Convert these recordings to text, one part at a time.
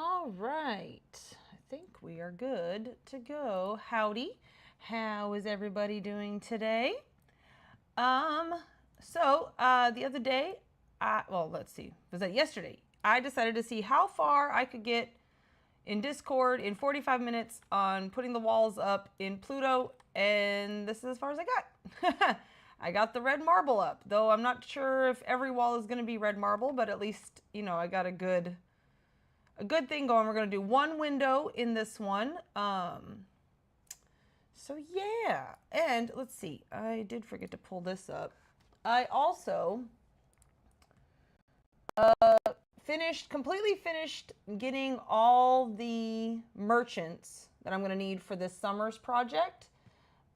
All right, I think we are good to go. Howdy, how is everybody doing today? Um, the other day, let's see, was that yesterday? I decided to see how far I could get in Discord in 45 minutes on putting the walls up in Pluto, and this is as far as I got. I got the red marble up, though I'm not sure if every wall is going to be red marble, but at least, I got a good thing going. We're going to do one window in this one. So yeah, and let's see, I did forget to pull this up. I also completely finished getting all the merchants that I'm going to need for this summer's project.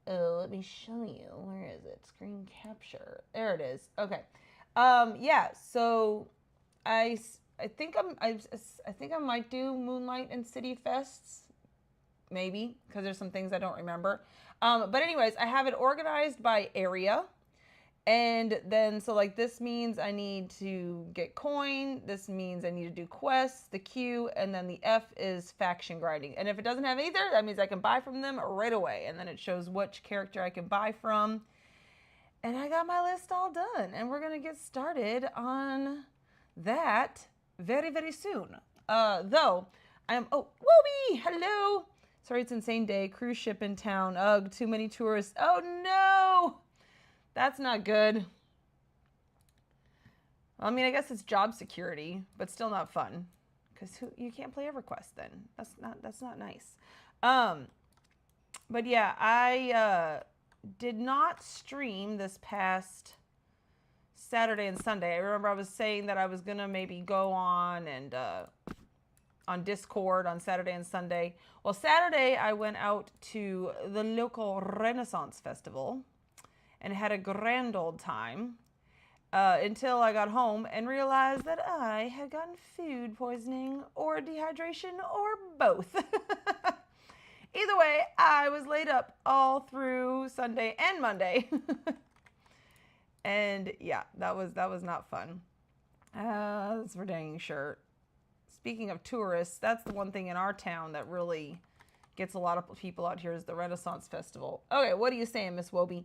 Let me show you. Where is it? Screen capture. There it is. Okay. Yeah. So I think I might do Moonlight and City Fests, maybe, because there's some things I don't remember. But anyways, I have it organized by area. And then, so like this means I need to get coin. This means I need to do quests, the Q, and then the F is faction grinding. And if it doesn't have either, that means I can buy from them right away. And then it shows which character I can buy from. And I got my list all done. And we're going to get started on that very, very soon. Though, Wobie, hello. Sorry, it's insane day. Cruise ship in town. Ugh, too many tourists. Oh, no. That's not good. I mean, I guess it's job security, but still not fun. Because you can't play EverQuest then. That's not nice. But yeah, I did not stream this past Saturday and Sunday. I remember I was saying that I was gonna maybe go on and on Discord on Saturday and Sunday. Well, Saturday I went out to the local Renaissance Festival and had a grand old time until I got home and realized that I had gotten food poisoning or dehydration or both. Either way, I was laid up all through Sunday and Monday. And yeah, that was not fun. That's for dang sure. Speaking of tourists, that's the one thing in our town that really gets a lot of people out here is the Renaissance Festival. Okay, what are you saying, Miss Wobie?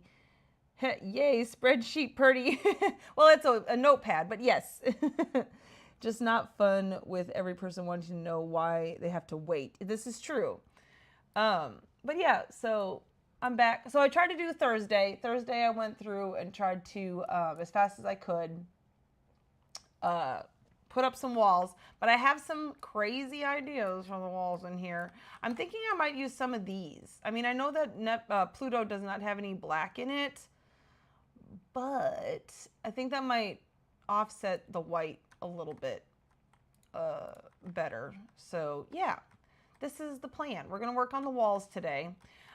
Yay, spreadsheet pretty. Well, it's a notepad, but yes. Just not fun with every person wanting to know why they have to wait. This is true. But yeah, so I'm back. So I tried to do Thursday. Thursday I went through and tried to, as fast as I could, put up some walls. But I have some crazy ideas for the walls in here. I'm thinking I might use some of these. I mean, I know that Pluto does not have any black in it, but I think that might offset the white a little bit better. So yeah, this is the plan. We're going to work on the walls today.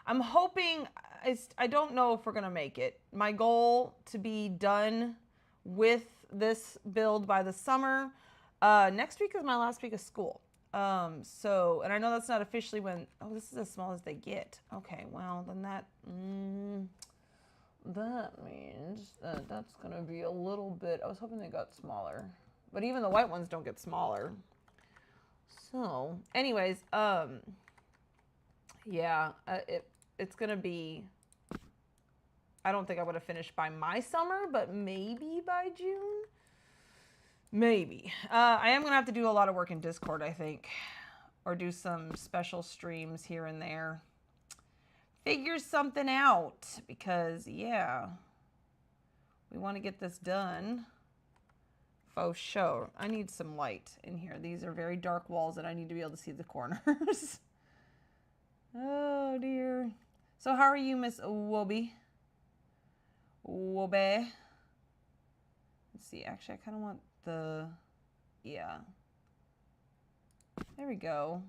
I'm hoping, I don't know if we're going to make it. My goal to be done with this build by the summer. Next week is my last week of school. So, and I know that's not officially when, oh, this is as small as they get. Okay, well, then that means that that's going to be a little bit, I was hoping they got smaller. But even the white ones don't get smaller. So, anyways, yeah, it's going to be, I don't think I would have finished by my summer, but maybe by June. Maybe. I am going to have to do a lot of work in Discord, I think. Or do some special streams here and there. Figure something out. Because, yeah, we want to get this done. Faux show. I need some light in here. These are very dark walls and I need to be able to see the corners. Oh, dear. So how are you, Miss Wobby? Wobbe. Let's see. Actually, I kind of want the... Yeah. There we go.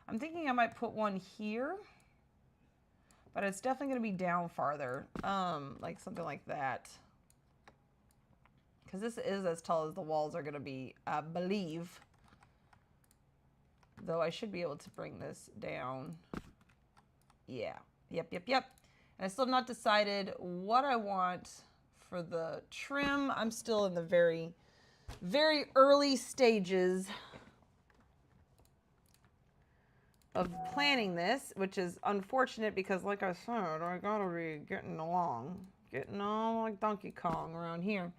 I'm thinking I might put one here. But it's definitely going to be down farther. Like something like that. Because this is as tall as the walls are going to be, I believe. Though I should be able to bring this down. Yeah. Yep. And I still have not decided what I want for the trim. I'm still in the very, very early stages of planning this, which is unfortunate because, like I said, I got to be getting along. Getting on like Donkey Kong around here.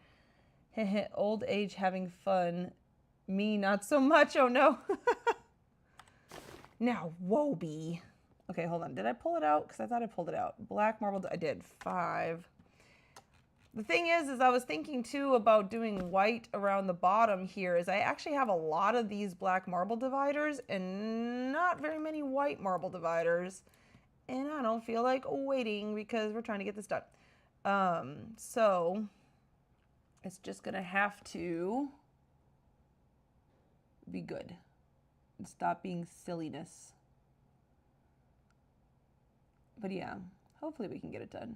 Old age having fun. Me, not so much. Oh, no. Now, Wobie. Okay, hold on. Did I pull it out? Because I thought I pulled it out. Black marble. I did. 5. The thing is I was thinking, too, about doing white around the bottom here. Is I actually have a lot of these black marble dividers and not very many white marble dividers. And I don't feel like waiting because we're trying to get this done. So... it's just going to have to be good and stop being silliness. But yeah, hopefully we can get it done.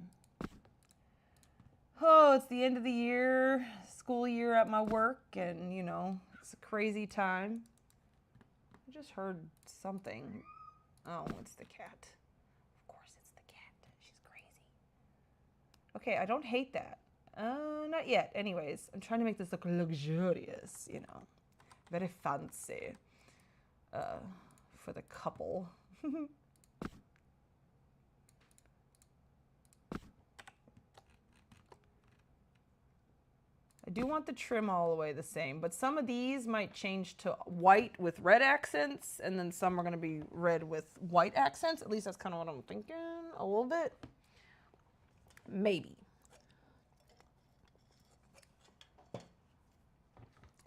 Oh, it's the end of the year, school year at my work, and you know, it's a crazy time. I just heard something. Oh, it's the cat. Of course it's the cat. She's crazy. Okay, I don't hate that. Not yet. Anyways, I'm trying to make this look luxurious, you know. Very fancy. For the couple. I do want the trim all the way the same, but some of these might change to white with red accents, and then some are going to be red with white accents. At least that's kind of what I'm thinking a little bit. Maybe.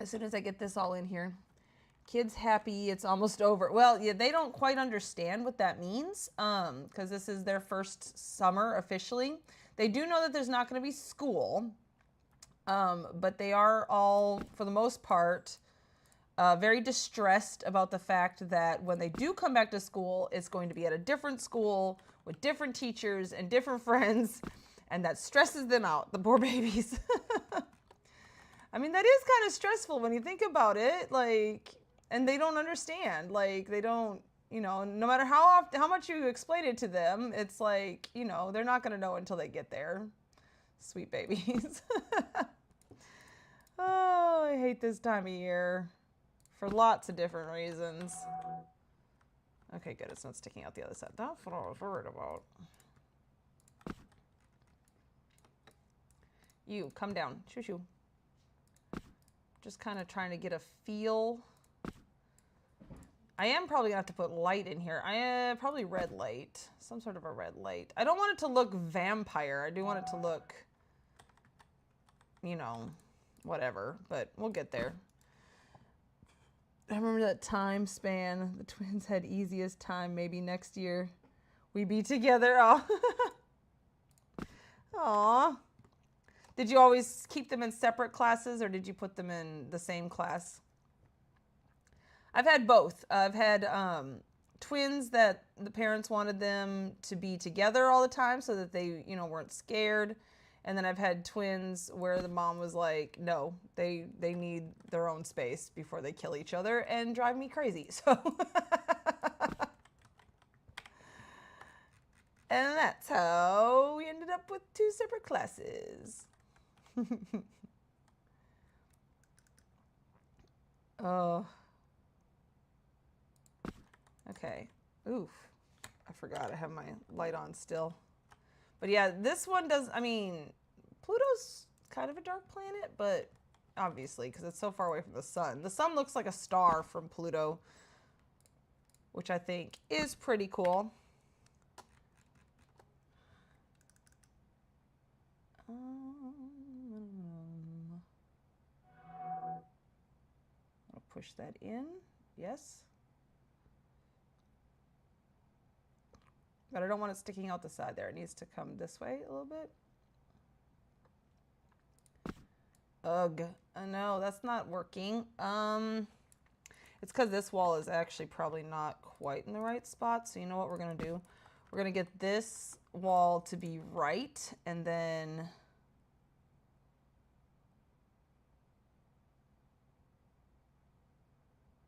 As soon as I get this all in here. Kids happy, it's almost over. Well, yeah, they don't quite understand what that means because this is their first summer officially. They do know that there's not going to be school, but they are all, for the most part, very distressed about the fact that when they do come back to school, it's going to be at a different school with different teachers and different friends, and that stresses them out, the poor babies. I mean, that is kind of stressful when you think about it, like, and they don't understand, like, they don't, you know, no matter how much you explain it to them, it's like, you know, they're not going to know until they get there. Sweet babies. Oh, I hate this time of year for lots of different reasons. Okay, good, it's not sticking out the other side. That's what I was worried about. You, come down. Shoo, shoo. Just kind of trying to get a feel. I am probably gonna have to put light in here. Probably red light, some sort of a red light. I don't want it to look vampire. I do want it to look, you know, whatever, but we'll get there. I remember that time span. The twins had easiest time. Maybe next year we be together. Oh. Aw. Did you always keep them in separate classes or did you put them in the same class? I've had both. I've had twins that the parents wanted them to be together all the time so that they, you know, weren't scared. And then I've had twins where the mom was like, no, they need their own space before they kill each other and drive me crazy. So, and that's how we ended up with 2 separate classes. Oh. Okay. Oof. I forgot I have my light on still. But yeah, this one does, I mean, Pluto's kind of a dark planet, but obviously, because it's so far away from the sun. The sun looks like a star from Pluto, which I think is pretty cool. I'll push that in. Yes. But I don't want it sticking out the side there. It needs to come this way a little bit. Ugh. No, that's not working. It's because this wall is actually probably not quite in the right spot. So you know what we're going to do? We're going to get this wall to be right. And then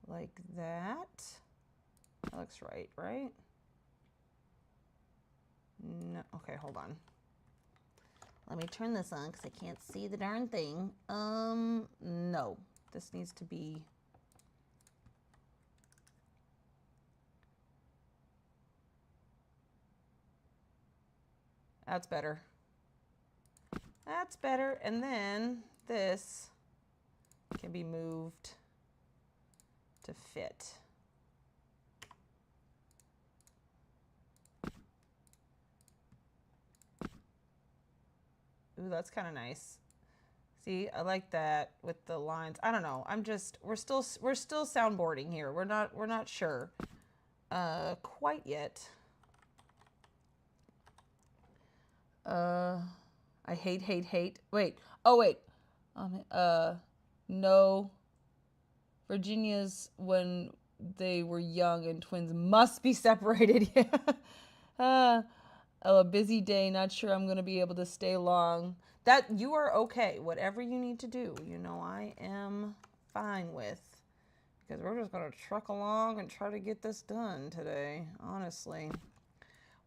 like that. That looks right, right? No, okay, hold on. Let me turn this on because I can't see the darn thing. No, this needs to be. That's better. That's better. And then this can be moved to fit. Ooh, that's kind of nice. See, I like that with the lines. I don't know. We're still soundboarding here. We're not sure quite yet. I hate. Wait. Oh, wait. No. Virginia's when they were young and twins must be separated. Yeah. Oh, a busy day. Not sure I'm going to be able to stay long. That you are okay. Whatever you need to do, you know, I am fine with. Because we're just going to truck along and try to get this done today. Honestly,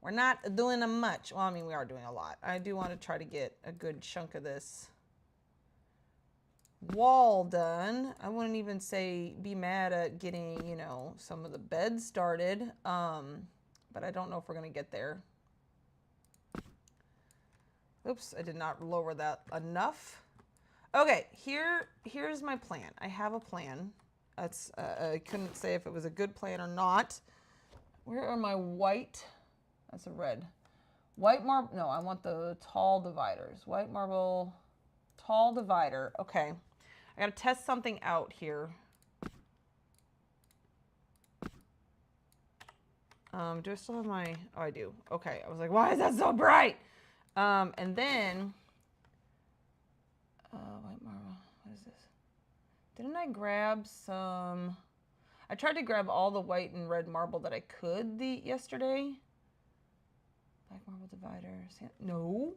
we're not doing much. Well, I mean, we are doing a lot. I do want to try to get a good chunk of this wall done. I wouldn't even say be mad at getting, you know, some of the beds started. But I don't know if we're going to get there. Oops, I did not lower that enough. Okay, here's my plan. I have a plan. That's I couldn't say if it was a good plan or not. Where are my white? That's a red. White marble. No, I want the tall dividers. White marble, tall divider. Okay, I gotta test something out here. Do I still have my? Oh, I do. Okay, I was like, why is that so bright? And then, white marble, what is this? Didn't I grab some, I tried to grab all the white and red marble that I could yesterday. Black marble divider, no.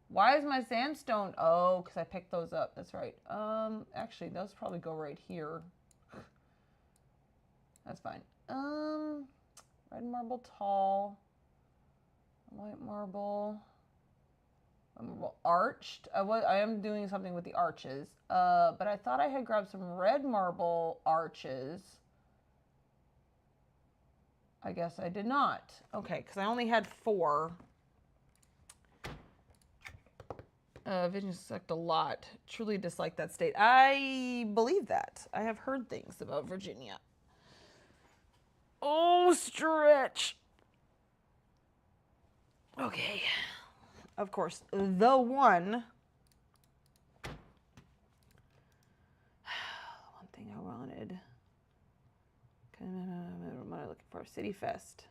Why is my sandstone, oh, because I picked those up, that's right. Actually, those probably go right here. That's fine. Red marble tall. White marble arched. I am doing something with the arches, but I thought I had grabbed some red marble arches. I guess I did not. Okay, because I only had 4. Virginia sucked a lot. Truly dislike that state. I believe that. I have heard things about Virginia. Oh, stretch. Okay. Of course, the one thing I wanted. What am I looking for? City Fest.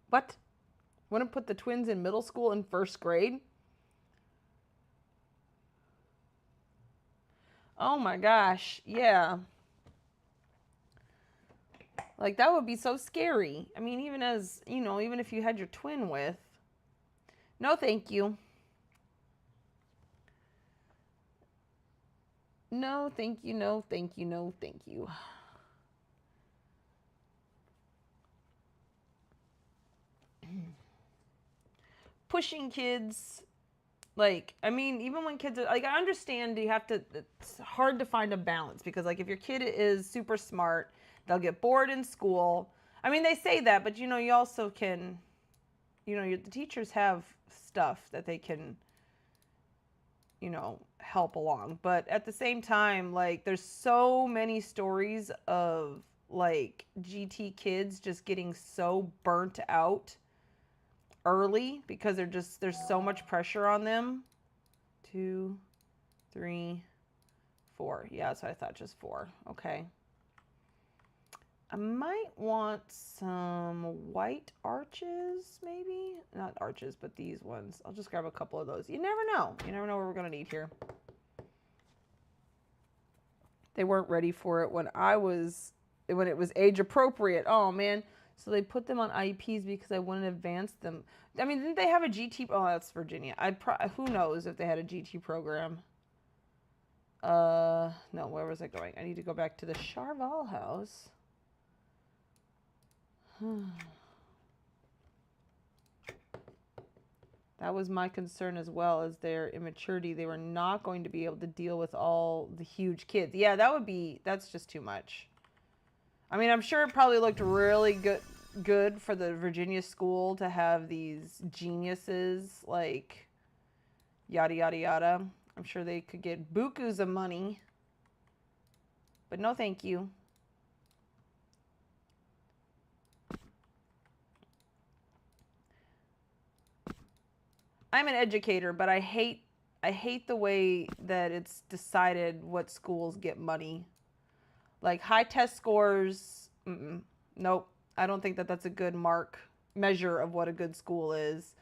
What? Want to put the twins in middle school and first grade? Oh my gosh, yeah. Like, that would be so scary. I mean, even as, you know, even if you had your twin with. No, thank you. No, thank you, no, thank you, no, thank you. Pushing kids, like, I mean, even when kids are, like, I understand you have to, it's hard to find a balance because, like, if your kid is super smart, they'll get bored in school. I mean, they say that, but, you know, you also can, you know, the teachers have stuff that they can, you know, help along. But at the same time, like, there's so many stories of, like, GT kids just getting so burnt out early because there's so much pressure on them. 2, 3, 4. Yeah, that's what I thought, just 4. Okay. I might want some white arches, maybe? Not arches, but these ones. I'll just grab a couple of those. You never know. You never know what we're going to need here. They weren't ready for it when it was age appropriate. Oh, man. So they put them on IEPs because I wouldn't advance them. I mean, didn't they have a GT? Oh, that's Virginia. Who knows if they had a GT program? No, where was I going? I need to go back to the Charval house. That was my concern as well, as their immaturity. They were not going to be able to deal with all the huge kids. Yeah, that's just too much. I mean, I'm sure it probably looked really good for the Virginia school to have these geniuses, like, yada, yada, yada. I'm sure they could get bukus of money. But no thank you. I'm an educator, but I hate the way that it's decided what schools get money. Like, high test scores, nope. I don't think that that's a good measure of what a good school is.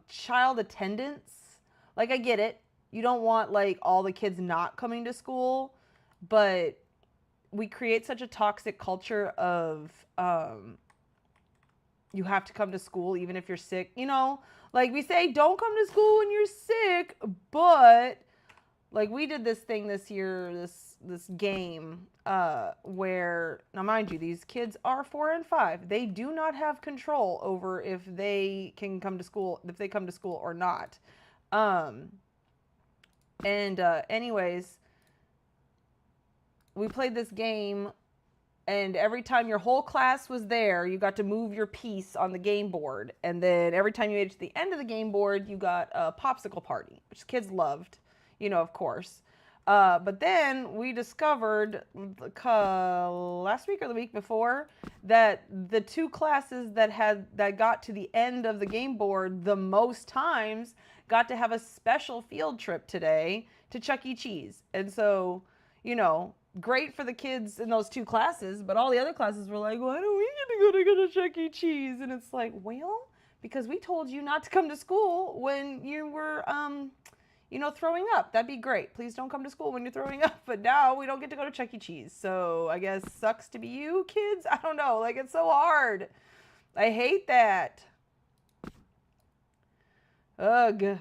Child attendance, like, I get it. You don't want, like, all the kids not coming to school, but we create such a toxic culture of you have to come to school even if you're sick. You know, like, we say don't come to school when you're sick, but, like, we did this thing this year, this game, where, now mind you, these kids are 4 and 5. They do not have control over if they can come to school, if they come to school or not. Anyways, we played this game, and every time your whole class was there, you got to move your piece on the game board. And then every time you made it to the end of the game board, you got a popsicle party, which kids loved, you know, of course. But then we discovered last week or the week before that the 2 classes that got to the end of the game board the most times got to have a special field trip today to Chuck E. Cheese. And so, you know, great for the kids in those 2 classes, but all the other classes were like, why don't we get to go to Chuck E. Cheese? And it's like, well, because we told you not to come to school when you were, you know, throwing up. That'd be great. Please don't come to school when you're throwing up. But now we don't get to go to Chuck E. Cheese. So I guess sucks to be you, kids. I don't know. Like, it's so hard. I hate that. Ugh.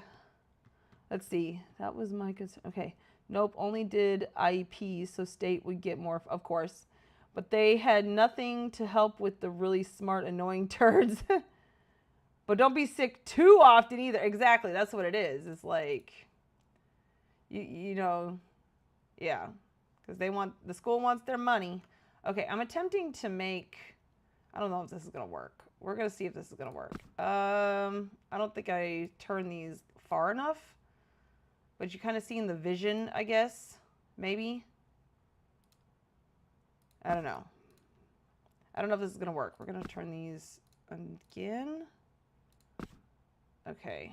Let's see. That was my concern. Okay. Nope. Only did IEPs, so state would get more, of course. But they had nothing to help with the really smart, annoying turds. But don't be sick too often either. Exactly. That's what it is. It's like, you know, yeah. because the school wants their money. Okay, I'm attempting to make, I don't know if this is going to work. We're going to see if this is going to work. I don't think I turned these far enough, but you kind of see in the vision, I guess, maybe. I don't know. I don't know if this is going to work. We're going to turn these again. Okay.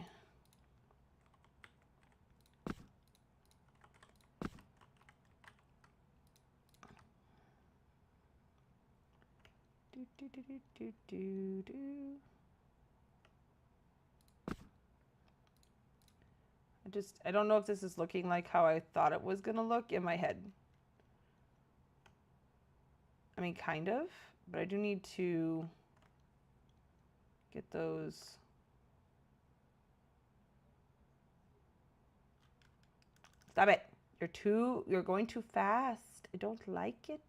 I don't know if this is looking like how I thought it was going to look in my head. I mean, kind of, but I do need to get those. Stop it. You're going too fast. I don't like it.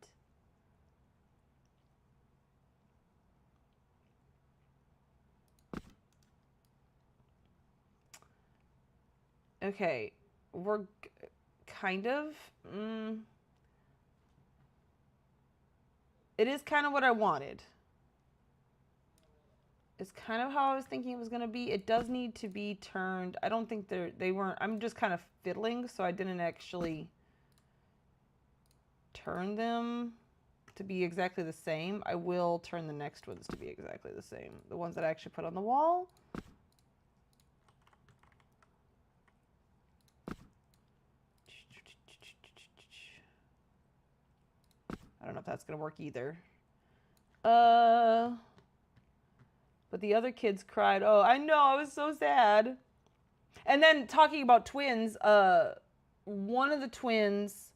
Okay, we're kind of, it is kind of what I wanted. It's kind of how I was thinking it was going to be. It does need to be turned. I don't think they weren't, I'm just kind of fiddling, so I didn't actually turn them to be exactly the same. I will turn the next ones to be exactly the same. The ones that I actually put on the wall. I don't know if that's going to work either. But the other kids cried. Oh, I know. I was so sad. And then talking about twins, one of the twins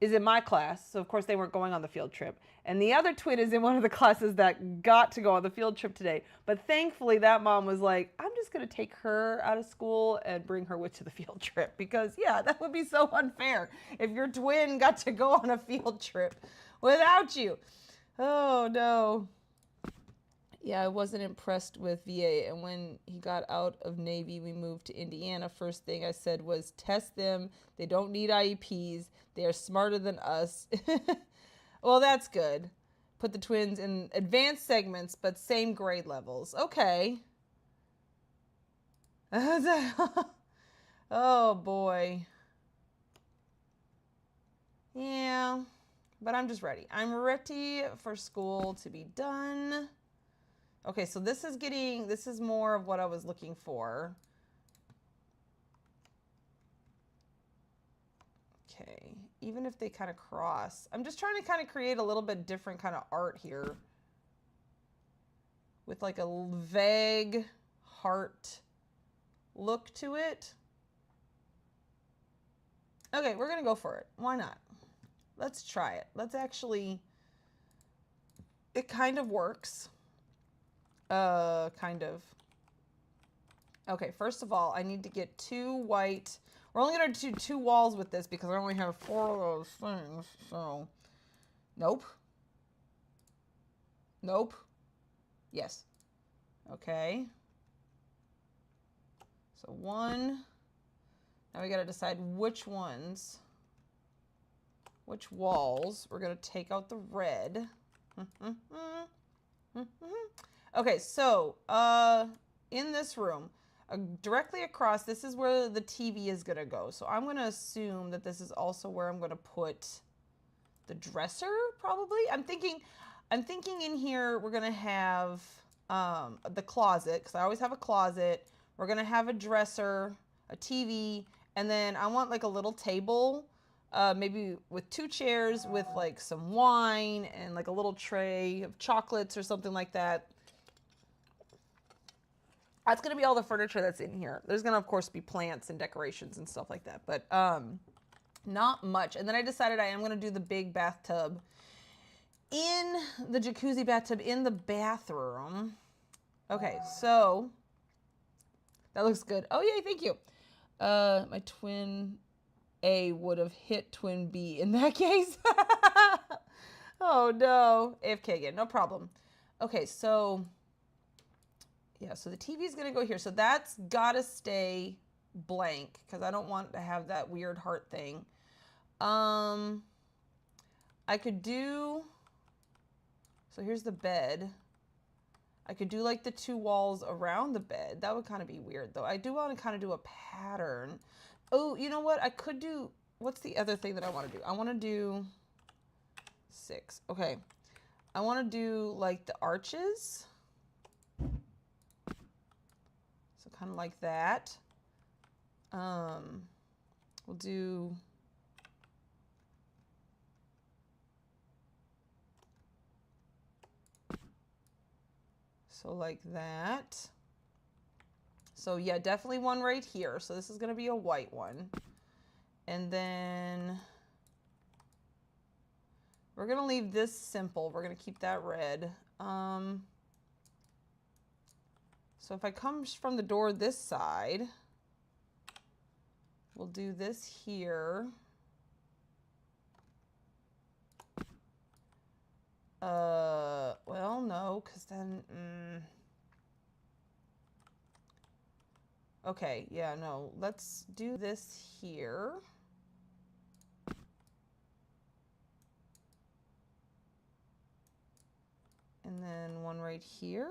is in my class. So, of course, they weren't going on the field trip. And the other twin is in one of the classes that got to go on the field trip today. But thankfully, that mom was like, I'm just going to take her out of school and bring her with to the field trip. Because, yeah, that would be so unfair if your twin got to go on a field trip without you. Oh, no. Yeah, I wasn't impressed with VA. And when he got out of Navy, we moved to Indiana. First thing I said was, test them. They don't need IEPs. They are smarter than us. Well, that's good. Put the twins in advanced segments, but same grade levels. Okay. Oh, boy. Yeah, but I'm just ready. I'm ready for school to be done. Okay, so this is more of what I was looking for. Okay, even if they kind of cross. I'm just trying to kind of create a little bit different kind of art here. With like a vague heart look to it. Okay, we're gonna go for it. Why not? Let's try it. Let's actually, it kind of works. Kind of. Okay, first of all, I need to get 2 white. We're only going to do 2 walls with this because I only have 4 of those things. So, nope. Nope. Yes. Okay. So 1. Now we got to decide which ones, which walls. We're going to take out the red. Okay, so in this room, directly across, this is where the TV is going to go. So I'm going to assume that this is also where I'm going to put the dresser, probably. I'm thinking in here we're going to have the closet, because I always have a closet. We're going to have a dresser, a TV, and then I want like a little table, maybe with 2 chairs with like some wine and like a little tray of chocolates or something like that. That's going to be all the furniture that's in here. There's going to, of course, be plants and decorations and stuff like that, but not much. And then I decided I am going to do the big bathtub in the jacuzzi bathtub in the bathroom. Okay, so that looks good. Oh, yay, thank you. My twin A would have hit twin B in that case. Oh, no. AFK again, no problem. Okay, so... yeah, so the TV is going to go here. So that's got to stay blank because I don't want to have that weird heart thing. I could do, so here's the bed. I could do like the 2 walls around the bed. That would kind of be weird though. I do want to kind of do a pattern. Oh, you know what? I could do, what's the other thing that I want to do? I want to do 6. Okay. I want to do like the arches. So kind of like that. We'll do so like that. So yeah, definitely one right here. So this is going to be a white one. And then we're going to leave this simple. We're going to keep that red. So if I come from the door this side, we'll do this here. Well, no, because then, okay, yeah, no, let's do this here. And then one right here.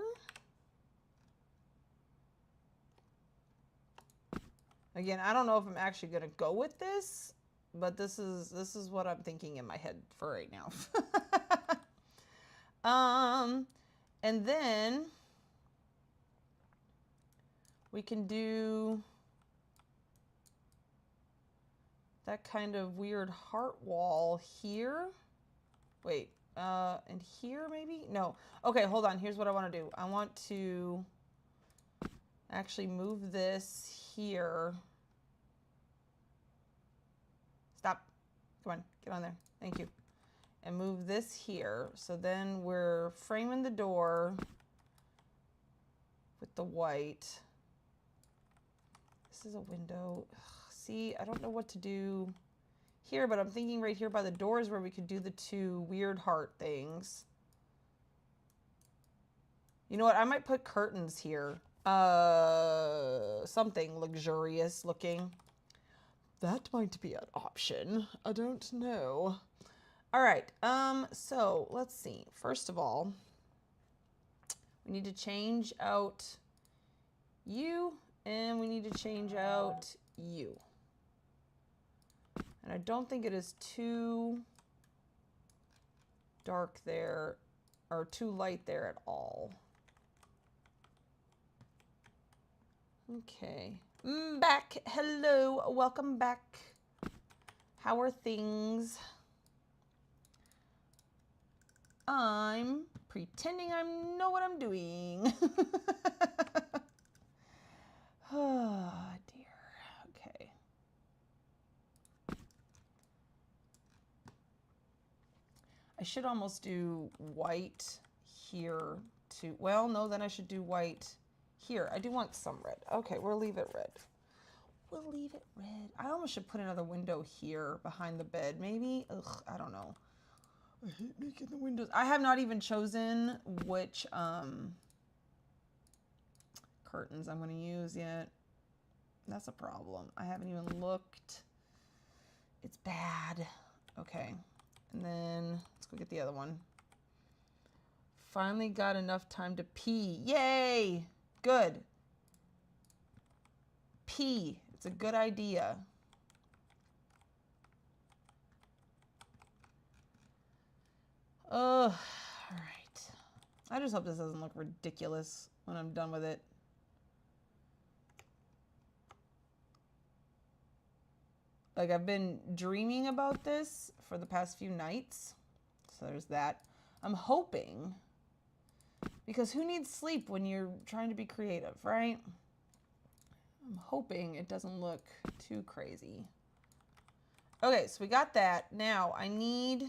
Again, I don't know if I'm actually going to go with this, but this is what I'm thinking in my head for right now. And then we can do that kind of weird heart wall here. Wait, and here maybe? No. Okay, hold on. Here's what I want to do. I want to actually move this here. Stop. Come on, get on there. Thank you. And move this here. So then we're framing the door with the white. This is a window. Ugh, see, I don't know what to do here, but I'm thinking right here by the doors where we could do the 2 weird heart things. You know what? I might put curtains here. Something luxurious looking. That might be an option. I don't know. All right. So let's see. First of all, we need to change out you, and we need to change out you. And I don't think it is too dark there or too light there at all. Okay. Back. Hello. Welcome back. How are things? I'm pretending I know what I'm doing. Oh, dear. Okay. I should almost do white here too. Well, no, then I should do white here. I do want some red. Okay, we'll leave it red. We'll leave it red. I almost should put another window here behind the bed, maybe. Ugh, I don't know. I hate making the windows. I have not even chosen which curtains I'm going to use yet. That's a problem. I haven't even looked. It's bad. Okay. And then let's go get the other one. Finally got enough time to pee. Yay! Good. Pee. It's a good idea. Oh, all right. I just hope this doesn't look ridiculous when I'm done with it. Like, I've been dreaming about this for the past few nights. So there's that. I'm hoping, because who needs sleep when you're trying to be creative, right? I'm hoping it doesn't look too crazy. Okay, so we got that. Now I need,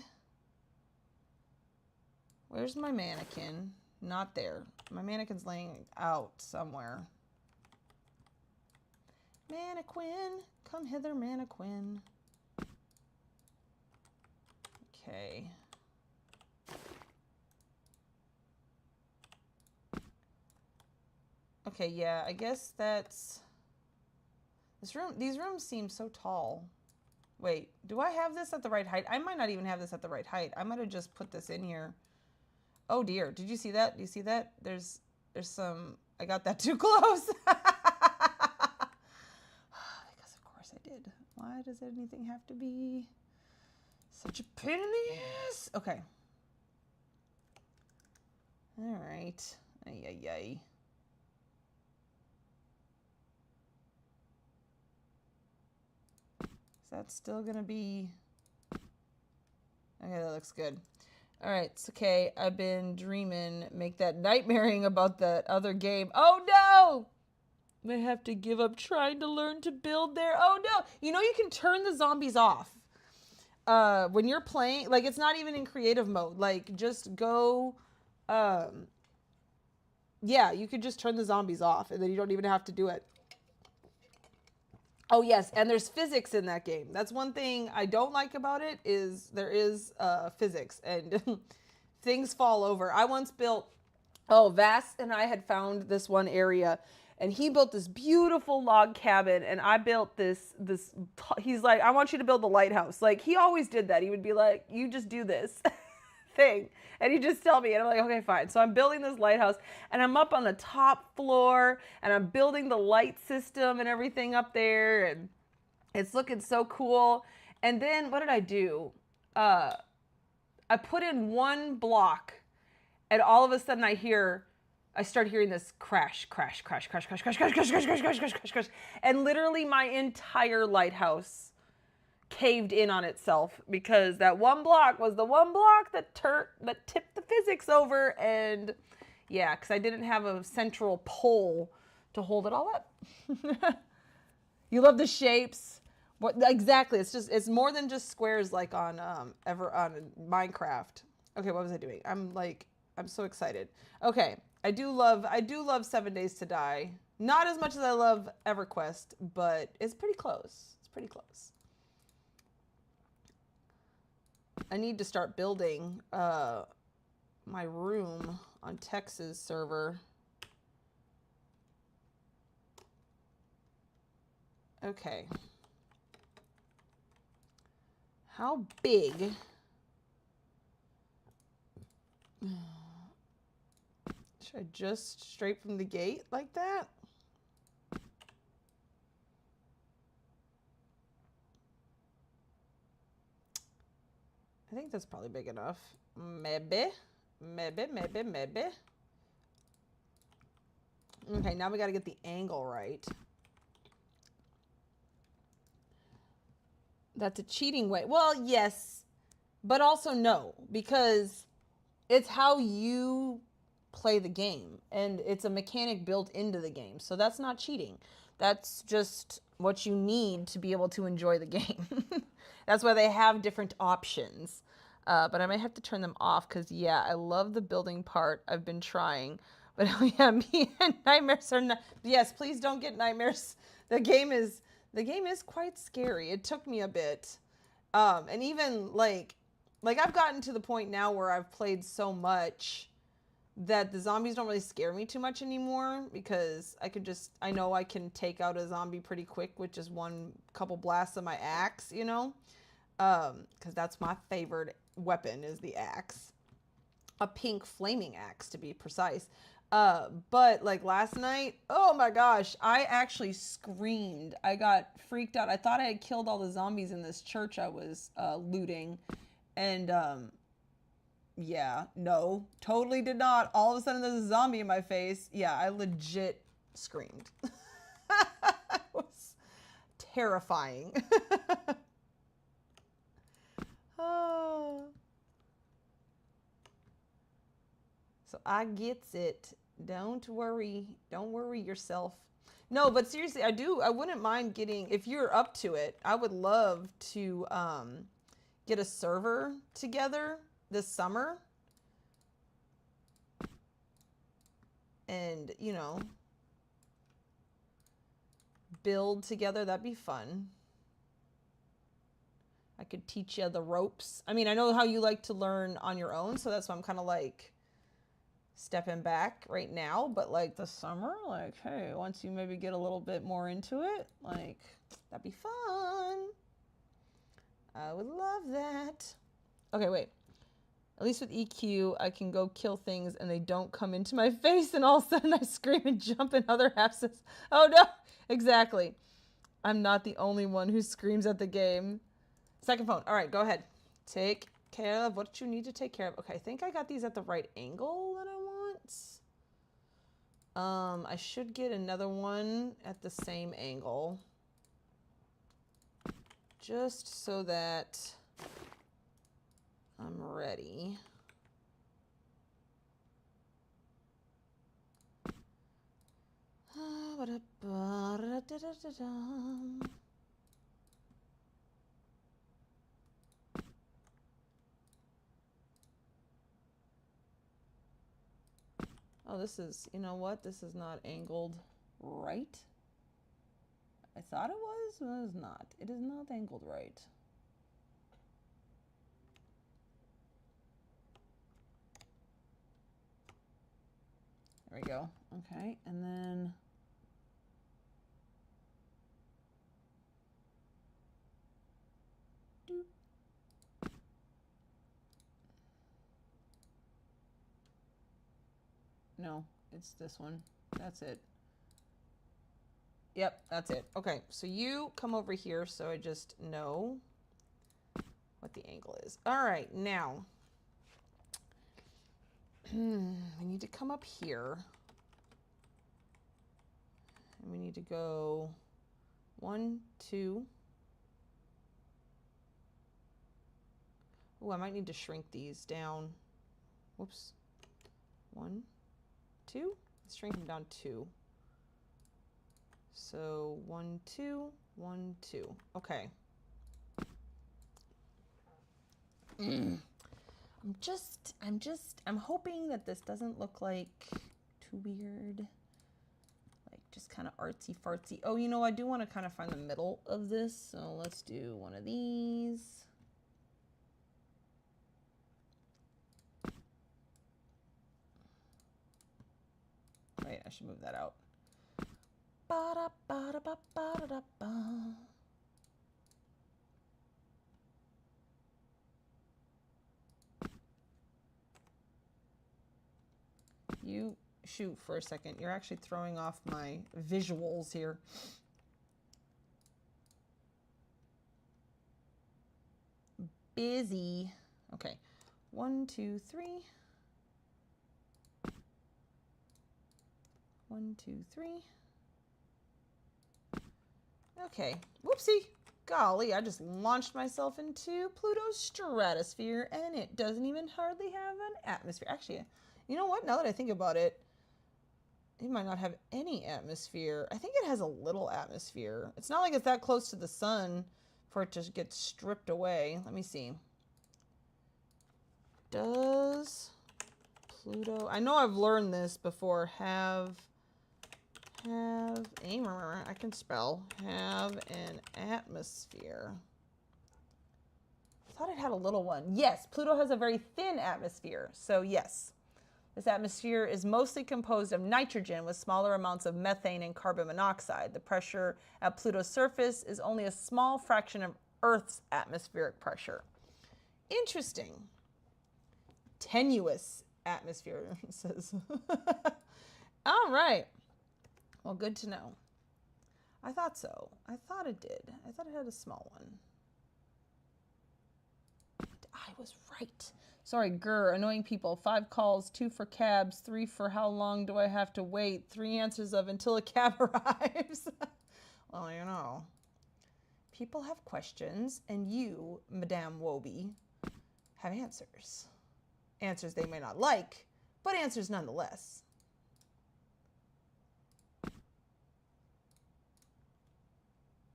where's my mannequin? Not there. My mannequin's laying out somewhere. Mannequin, come hither, mannequin. Okay. Okay, yeah, I guess that's, this room, these rooms seem so tall Wait, do I have this at the right height? I might not even have this at the right height. I might have just put this in here. Oh dear, did you see that? Do you see that? There's some, I got that too close. Because of course I did. Why does anything have to be such a pain in the ass? Okay. All right. Ay, ay, ay. Is that still gonna be? Okay, that looks good. All right, it's okay. I've been dreaming, make that nightmaring about that other game. Oh no! I have to give up trying to learn to build there. Oh no! You know you can turn the zombies off. When you're playing, like it's not even in creative mode. Like just go, yeah, you could just turn the zombies off and then you don't even have to do it. Oh yes, and there's physics in that game. That's one thing I don't like about it is there is physics and things fall over. I once built, Vass and I had found this one area and he built this beautiful log cabin and I built this, he's like, I want you to build the lighthouse. Like he always did that. He would be like, you just do this thing. And he'd just tell me, and I'm like, okay, fine. So I'm building this lighthouse, and I'm up on the top floor, and I'm building the light system and everything up there, and it's looking so cool. And then what did I do? I put in one block, and all of a sudden I start hearing this crash, crash, crash, crash, crash, crash, crash, crash, crash, crash, crash, crash, crash, crash, and literally my entire lighthouse caved in on itself because that one block was the one block that tipped the physics over. And yeah, because I didn't have a central pole to hold it all up. You love the shapes. What exactly? It's more than just squares like on Minecraft. Okay, what was I doing? I'm so excited. Okay, I do love 7 Days to Die. Not as much as I love EverQuest, but it's pretty close. It's pretty close. I need to start building my room on Texas server. Okay. How big? Should I just straight from the gate like that? I think that's probably big enough. Maybe. Okay, now we got to get the angle right. That's a cheating way. Well, yes, but also no, because it's how you play the game and it's a mechanic built into the game. So that's not cheating. That's just what you need to be able to enjoy the game. That's why they have different options. But I might have to turn them off because, yeah, I love the building part. I've been trying. But, oh, yeah, me and nightmares are not... Yes, please don't get nightmares. The game is quite scary. It took me a bit. And even, like I've gotten to the point now where I've played so much that the zombies don't really scare me too much anymore because I know I can take out a zombie pretty quick with just couple blasts of my axe, you know? Because that's my favorite weapon is the axe. A pink flaming axe to be precise. But like last night, oh my gosh, I actually screamed. I got freaked out. I thought I had killed all the zombies in this church I was looting. And yeah, no, totally did not. All of a sudden there's a zombie in my face. Yeah, I legit screamed. It was terrifying. Oh. So I gets it. Don't worry yourself. No, but seriously, I wouldn't mind getting, if you're up to it, I would love to get a server together this summer. And, you know, build together. That'd be fun. I could teach you the ropes. I mean, I know how you like to learn on your own, so that's why I'm kind of like stepping back right now. But like the summer, like, hey, once you maybe get a little bit more into it, like, that'd be fun. I would love that. Okay, wait. At least with EQ, I can go kill things and they don't come into my face and all of a sudden I scream and jump and other half says, oh no, exactly. I'm not the only one who screams at the game. Second phone. All right, go ahead. Take care of what you need to take care of. Okay, I think I got these at the right angle that I want. I should get another one at the same angle. Just so that I'm ready. Oh, this is, you know what? This is not angled right. I thought it was, but it is not. It is not angled right. There we go. Okay, and then doop. No, it's this one. That's it. Yep, that's it. Okay, so you come over here so I just know what the angle is. All right, now we need to come up here. And we need to go 1, 2. Oh, I might need to shrink these down. Whoops. 1, 2. Let's shrink them down 2. So 1, 2, 1, 2. Okay. I'm hoping that this doesn't look like too weird. Like just kind of artsy fartsy. Oh, you know, I do want to kind of find the middle of this. So let's do one of these. Wait, I should move that out. You shoot for a second. You're actually throwing off my visuals here. Busy. Okay. 1, 2, 3. 1, 2, 3. Okay. Whoopsie. Golly, I just launched myself into Pluto's stratosphere and it doesn't even hardly have an atmosphere. Actually, you know what? Now that I think about it, it might not have any atmosphere. I think it has a little atmosphere. It's not like it's that close to the sun for it to get stripped away. Let me see. Does Pluto, I know I've learned this before, have I can spell, have an atmosphere. I thought it had a little one. Yes, Pluto has a very thin atmosphere. So yes, this atmosphere is mostly composed of nitrogen with smaller amounts of methane and carbon monoxide. The pressure at Pluto's surface is only a small fraction of Earth's atmospheric pressure. Interesting. Tenuous atmosphere, it says. All right. Well, good to know. I thought so. I thought it did. I thought it had a small one. I was right. Sorry, grr, annoying people. 5 calls, 2 for cabs, 3 for how long do I have to wait, 3 answers of until a cab arrives. Well, you know. People have questions, and you, Madame Wobie, have answers. Answers they may not like, but answers nonetheless.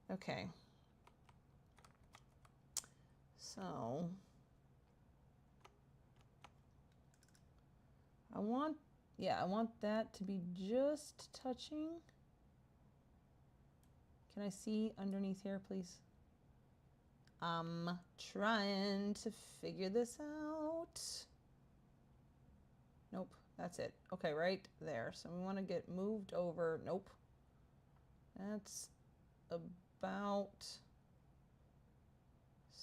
Okay. So I want that to be just touching. Can I see underneath here, please? I'm trying to figure this out. Nope, that's it. Okay, right there. So we want to get moved over. Nope. That's about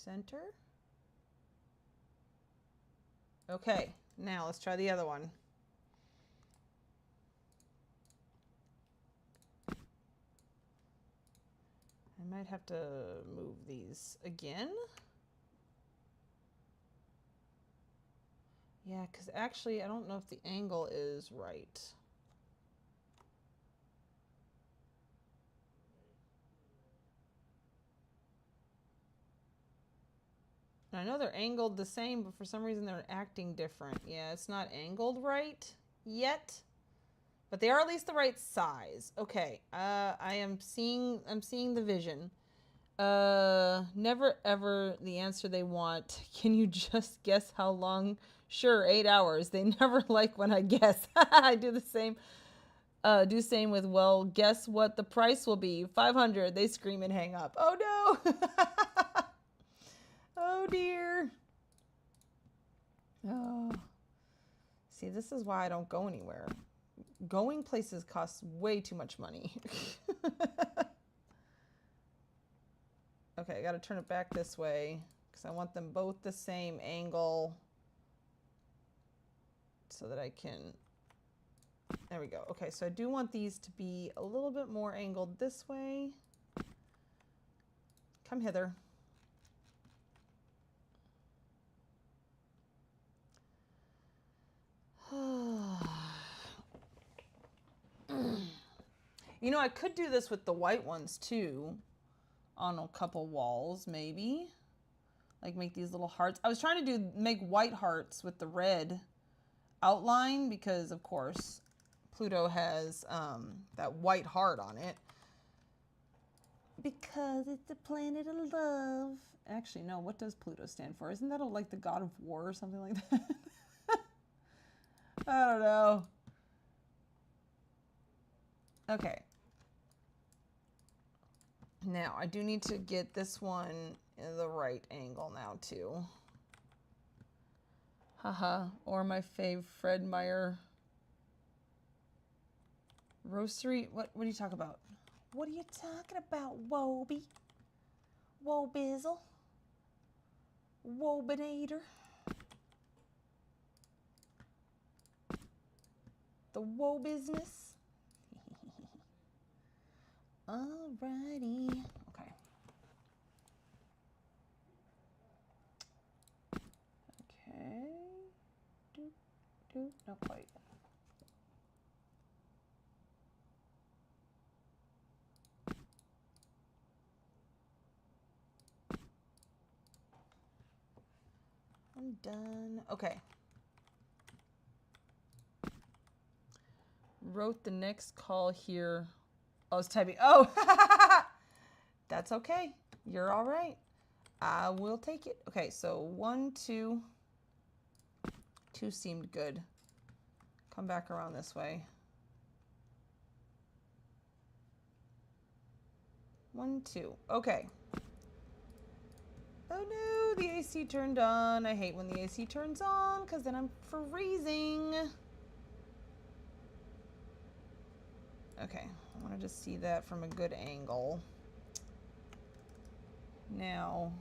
Center. Okay, now let's try the other one. I might have to move these again. Yeah, because actually I don't know if the angle is right. I know they're angled the same, but for some reason they're acting different. Yeah, it's not angled right yet, but they are at least the right size. Okay, I'm seeing the vision. Never ever the answer they want. Can you just guess how long? Sure, 8 hours. They never like when I guess. I do the same. Do same with, well, guess what the price will be? 500. They scream and hang up. Oh no. Oh dear. Oh. See, this is why I don't go anywhere. Going places costs way too much money. Okay, I gotta turn it back this way because I want them both the same angle so that I can, there we go. Okay, so I do want these to be a little bit more angled this way. Come hither. You know, I could do this with the white ones too, on a couple walls, maybe. Like make these little hearts. I was trying to make white hearts with the red outline because, of course, Pluto has that white heart on it. Because it's the planet of love. Actually, no, what does Pluto stand for? Isn't that like the god of war or something like that? I don't know. Okay. Now, I do need to get this one in the right angle now, too. Haha. Or my fave, Fred Meyer. Roastery? What do you talk about? What are you talking about, Wobie? Wobizzle? Wobinator? The woe business? Alrighty. Okay. Okay. Not quite. I'm done. Okay. Wrote the next call here. I was typing. Oh, that's okay. You're all right. I will take it. Okay, so 1, 2. 2 seemed good. Come back around this way. 1, 2. Okay. Oh no, the AC turned on. I hate when the AC turns on because then I'm freezing. Okay, I want to just see that from a good angle. Now,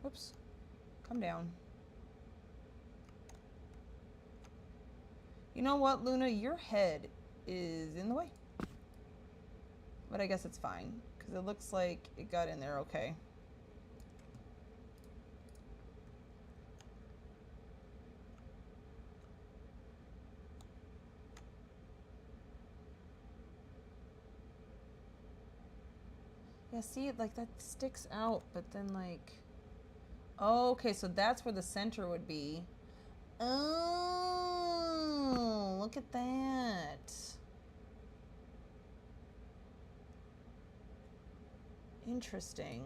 whoops, come down. You know what, Luna? Your head is in the way. But I guess it's fine, because it looks like it got in there okay. Yeah, see, like that sticks out, but then like, oh, okay, so that's where the center would be. Oh, look at that. Interesting.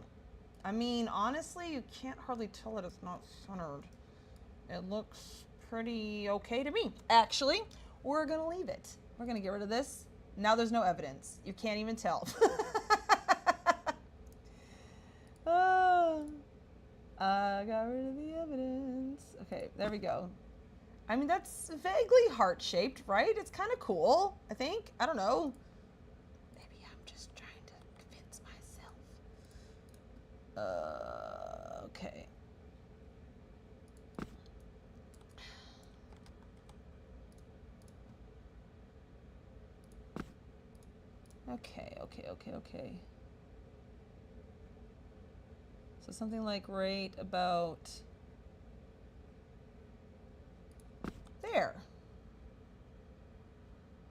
I mean, honestly, you can't hardly tell that it's not centered. It looks pretty okay to me. Actually, we're gonna leave it. We're gonna get rid of this. Now there's no evidence. You can't even tell. I got rid of the evidence. Okay, there we go. I mean, that's vaguely heart-shaped, right? It's kind of cool, I think. I don't know. Maybe I'm just trying to convince myself. Okay. Okay. So something like right about there.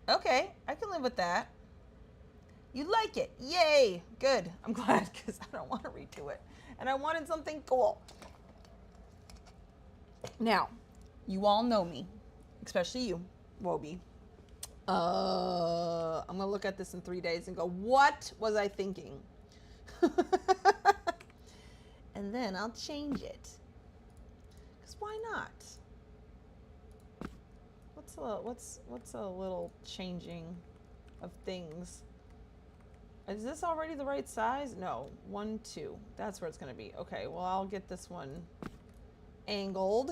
Okay, I can live with that. You like it. Yay. Good. I'm glad because I don't want to redo it. And I wanted something cool. Now, you all know me, especially you, Wobie. I'm going to look at this in 3 days and go, what was I thinking? And then I'll change it. Because why not? What's a little changing of things? Is this already the right size? No. 1, 2. That's where it's going to be. Okay, well, I'll get this one angled.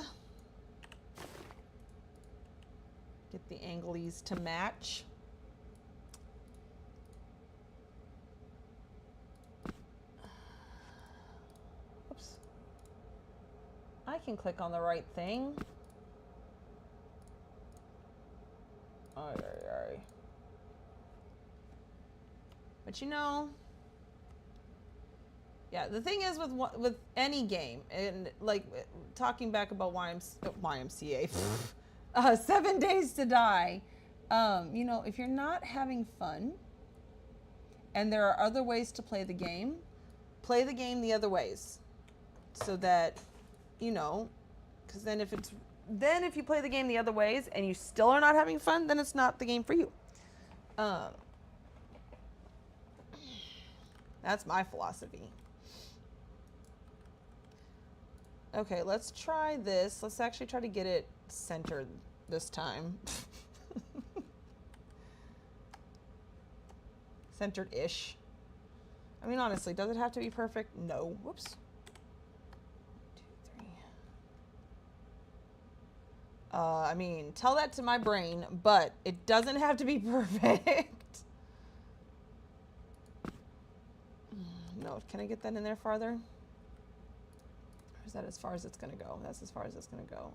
Get the anglies to match. Oops. I can click on the right thing. Ay. But you know, yeah, the thing is with any game, and like talking back about YMCA, 7 Days to Die, you know, if you're not having fun and there are other ways to play the game the other ways, so that, you know, because then if you play the game the other ways and you still are not having fun, then it's not the game for you. That's my philosophy. Okay, let's try this. Let's actually try to get it centered this time. Centered-ish. I mean, honestly, does it have to be perfect? No. Whoops. 1, 2, 3. I mean, tell that to my brain, but it doesn't have to be perfect. No, can I get that in there farther? Or is that as far as it's going to go? That's as far as it's going to go.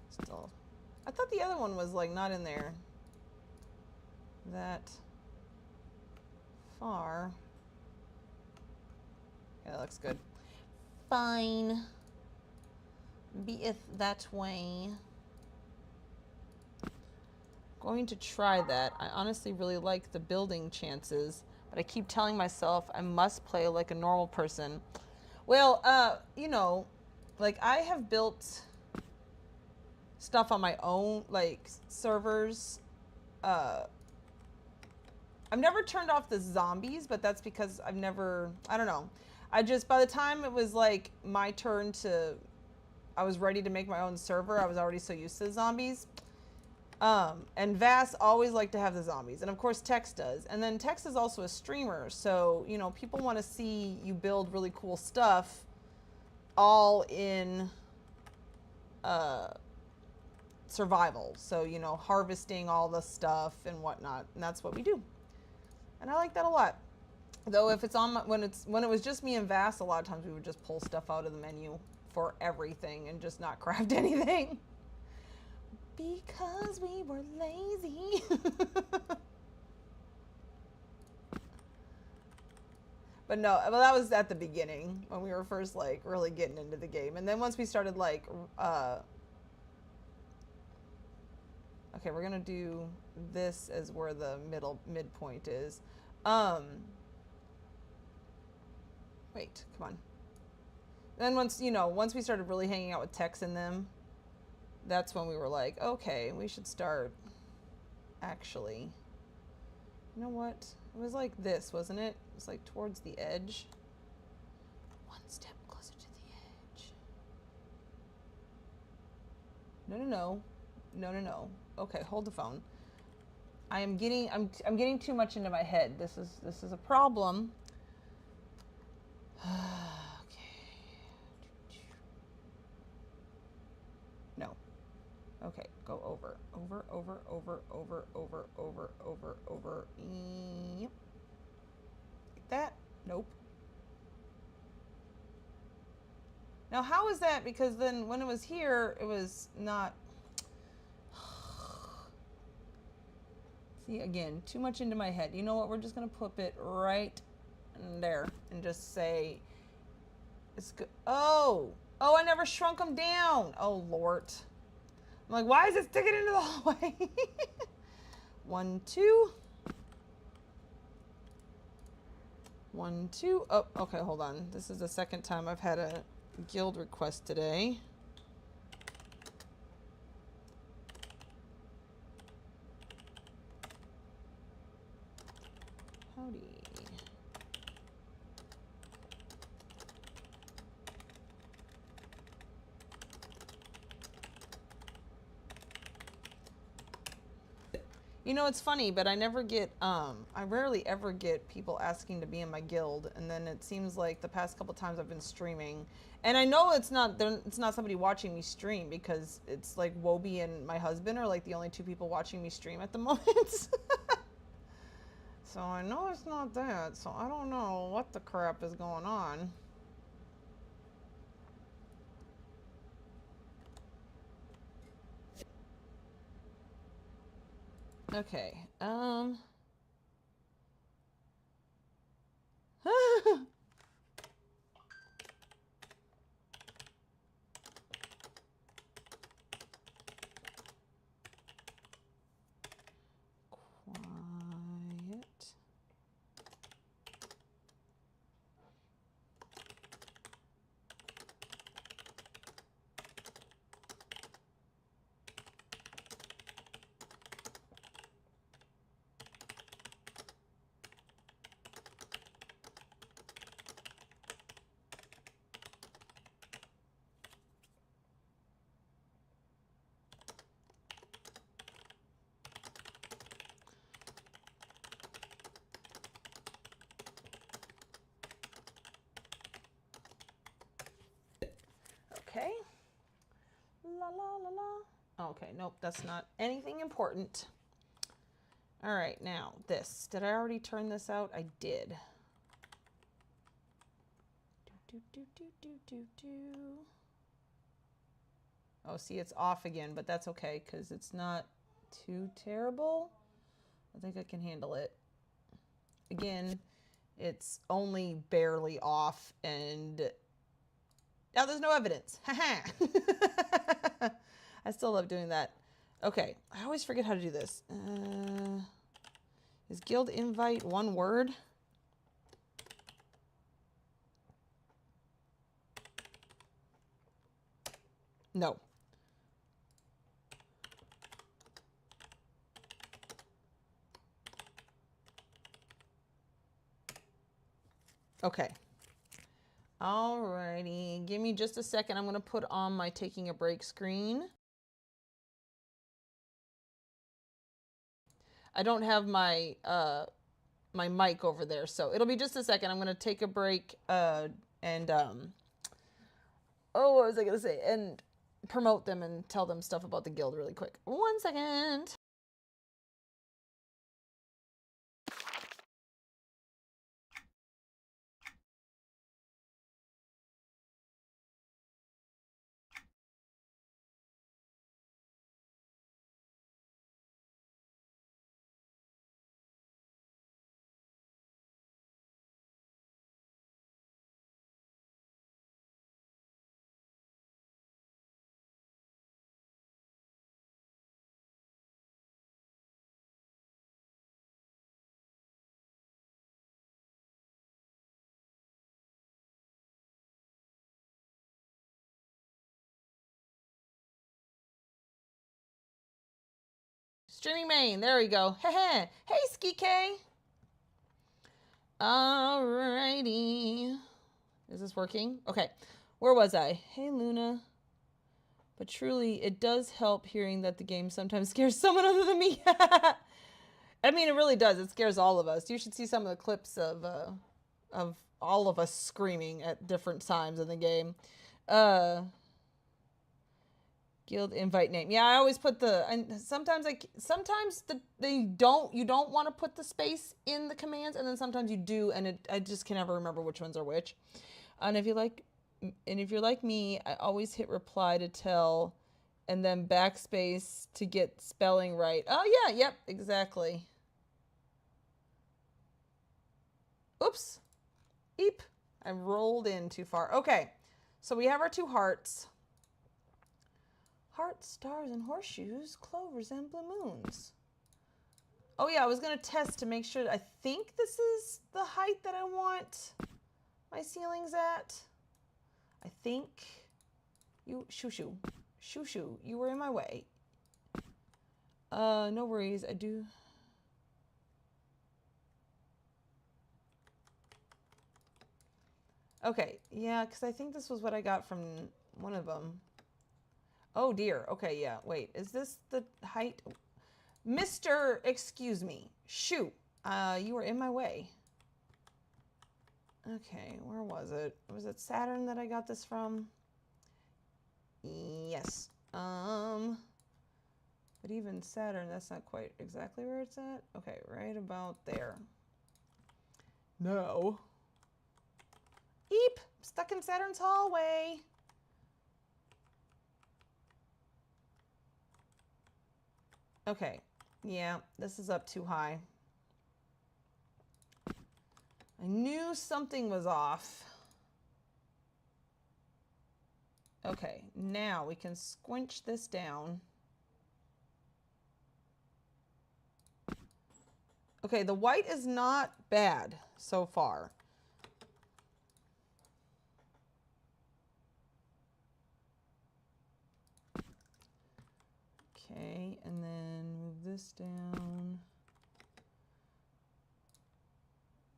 Still. I thought the other one was like not in there that far. Yeah, that looks good. Fine. Beeth that way. Going to try that. I honestly really like the building chances, but I keep telling myself I must play like a normal person. Well, you know, like I have built stuff on my own, like servers. I've never turned off the zombies, but that's because I don't know. I just, by the time it was like my turn I was ready to make my own server, I was already so used to the zombies. And Vass always liked to have the zombies. And of course Tex does. And then Tex is also a streamer. So, you know, people want to see you build really cool stuff all in survival. So, you know, harvesting all the stuff and whatnot. And that's what we do. And I like that a lot. Though if it's on when it was just me and Vass, a lot of times we would just pull stuff out of the menu for everything and just not craft anything. Because we were lazy. But no, well, that was at the beginning when we were first like really getting into the game. And then once we started like, okay, we're gonna do this as where the midpoint is. Wait, come on. Then once we started really hanging out with Tex and them, that's when we were like, okay, we should start actually. You know what? It was like this, wasn't it? It was like towards the edge. One step closer to the edge. No. Okay, hold the phone. I'm getting too much into my head. This is a problem. Okay. No. Okay, go over. Over, over, over, over, over, over, over, over. Yep. Like that? Nope. Now, how is that? Because then when it was here, it was not. See, again, too much into my head. You know what? We're just going to put it right there and just say, it's good. Oh, I never shrunk them down. Oh, Lord. I'm like, why is it sticking into the hallway? 1, 2. 1, 2. Oh, okay, hold on. This is the second time I've had a guild request today. Howdy. You know, it's funny, but I never get, I rarely ever get people asking to be in my guild, and then it seems like the past couple times I've been streaming, and I know it's not somebody watching me stream, because it's like Wobie and my husband are like the only 2 people watching me stream at the moment. So I know it's not that, so I don't know what the crap is going on. Okay, quiet. Okay. La la la la. Okay, nope, that's not anything important. All right, now this. Did I already turn this out? I did. Oh, see, it's off again, but that's okay because it's not too terrible. I think I can handle it. Again, it's only barely off, and now there's no evidence. Haha. I still love doing that. Okay, I always forget how to do this. Is guild invite one word? No. Okay. Alrighty, give me just a second. I'm going to put on my taking a break screen. I don't have my my mic over there, so it'll be just a second. I'm going to take a break and oh, what was I going to say? And promote them and tell them stuff about the guild really quick. 1 second. Streaming main. There we go. Hey, Ski K. Alrighty. Is this working? Okay. Where was I? Hey, Luna. But truly, it does help hearing that the game sometimes scares someone other than me. I mean, it really does. It scares all of us. You should see some of the clips of all of us screaming at different times in the game. Guild invite name. Yeah, I always put the, and sometimes you don't want to put the space in the commands, and then sometimes you do, and I just can never remember which ones are which. And if you're like me, I always hit reply to tell, and then backspace to get spelling right. Oh yeah, yep, exactly. Oops. Eep. I rolled in too far. Okay, so we have our two hearts. Hearts, stars, and horseshoes, clovers, and blue moons. Oh yeah, I was gonna test to make sure. I think this is the height that I want my ceilings at. I think shoo, you were in my way. No worries, I do. Okay, yeah, because I think this was what I got from one of them. Oh dear, okay, yeah, wait, is this the height? Mr. Excuse me, shoot, you were in my way. Okay, where was it? Was it Saturn that I got this from? Yes. But even Saturn, that's not quite exactly where it's at. Okay, right about there. No. Eep! Stuck in Saturn's hallway. Okay. Yeah, this is up too high. I knew something was off. Okay, now we can squinch this down. Okay, the white is not bad so far. Okay, and then move this down.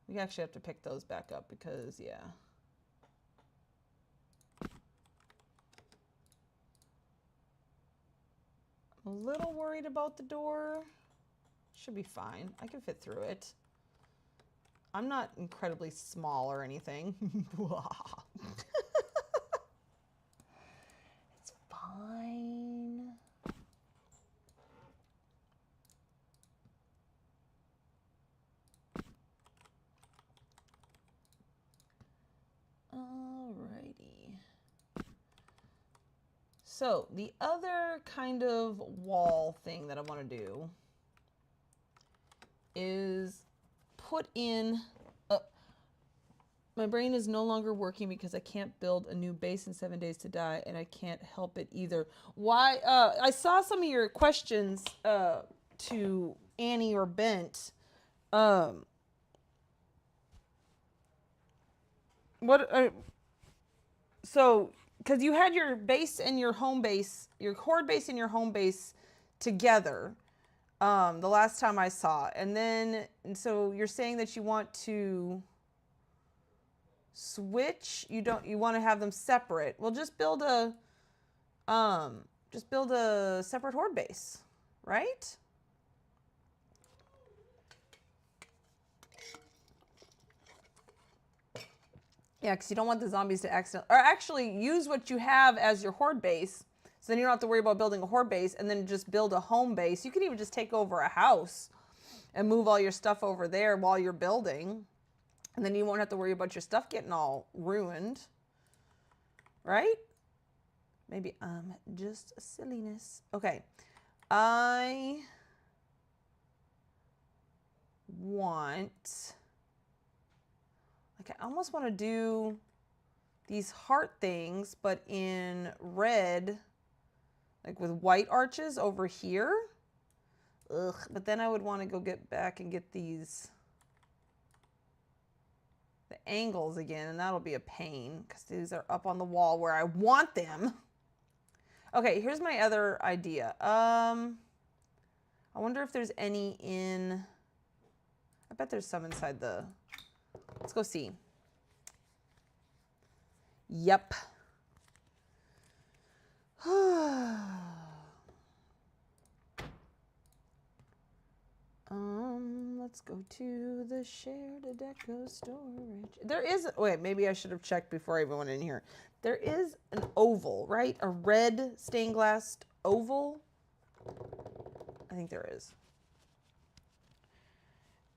We actually have to pick those back up because, yeah. I'm a little worried about the door. Should be fine. I can fit through it. I'm not incredibly small or anything. It's fine. Alrighty. So the other kind of wall thing that I want to do is put in my brain is no longer working because I can't build a new base in 7 days to die, and I can't help it either. Why? I saw some of your questions to Annie or Bent. So, because you had your base and your home base, your horde base and your home base together the last time I saw. And so you're saying that you want to switch, you want to have them separate. Well, just build a separate horde base, right? Yeah, because you don't want the zombies to actually use what you have as your horde base. So then you don't have to worry about building a horde base, and then just build a home base. You can even just take over a house and move all your stuff over there while you're building. And then you won't have to worry about your stuff getting all ruined. Right? Maybe just a silliness. Okay. I want... Like, I almost want to do these heart things, but in red, like with white arches over here. Ugh, but then I would want to go get back and get the angles again, and that'll be a pain because these are up on the wall where I want them. Okay, here's my other idea. I wonder if there's any in... I bet there's some inside the... Let's go see. Yep. Let's go to the shared deco storage. There is, wait, maybe I should have checked before I even went in here. There is an oval, right? A red stained glass oval. I think there is.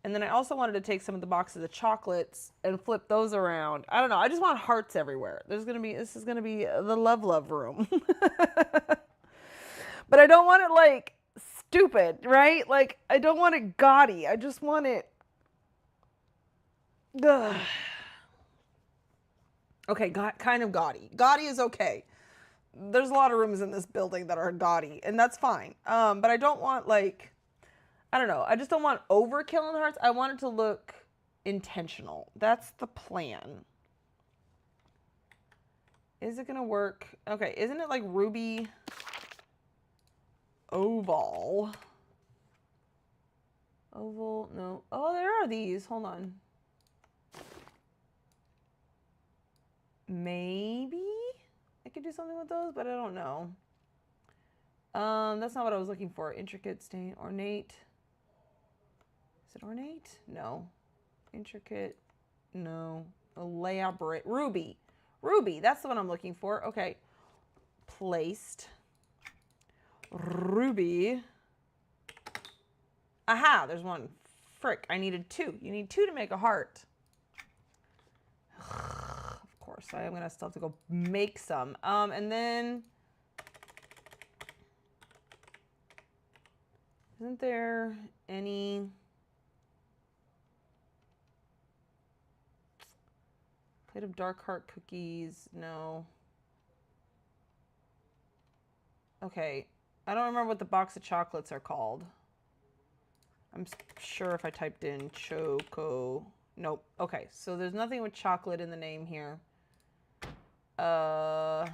And then I also wanted to take some of the boxes of chocolates and flip those around. I don't know. I just want hearts everywhere. This is going to be the love room. But I don't want it like stupid, right? Like I don't want it gaudy. I just want it. Ugh. Okay, kind of gaudy. Gaudy is okay. There's a lot of rooms in this building that are gaudy, and that's fine. But I don't want like, I don't know. I just don't want overkill in the hearts. I want it to look intentional. That's the plan. Is it gonna work? Okay, isn't it like ruby oval? Oval, no. Oh, there are these. Hold on. Maybe I could do something with those, but I don't know. That's not what I was looking for. Intricate, stain, ornate. Is it ornate? No. Intricate, no. Elaborate, ruby. Ruby, that's the one I'm looking for. Okay. Placed. Ruby. Aha, there's one. Frick, I needed two. You need two to make a heart. Of course, I am going to still have to go make some. And then, isn't there any plate of dark heart cookies? No. Okay, I don't remember what the box of chocolates are called. I'm sure if I typed in choco, nope. Okay, so there's nothing with chocolate in the name here. Up.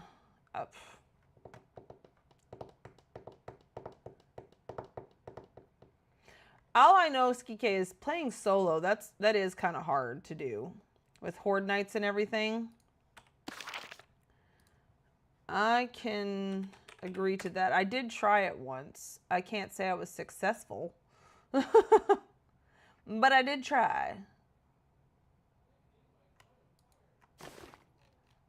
All I know, Skike, is playing solo. That is kind of hard to do with Horde Nights and everything. I can agree to that. I did try it once. I can't say I was successful. But I did try.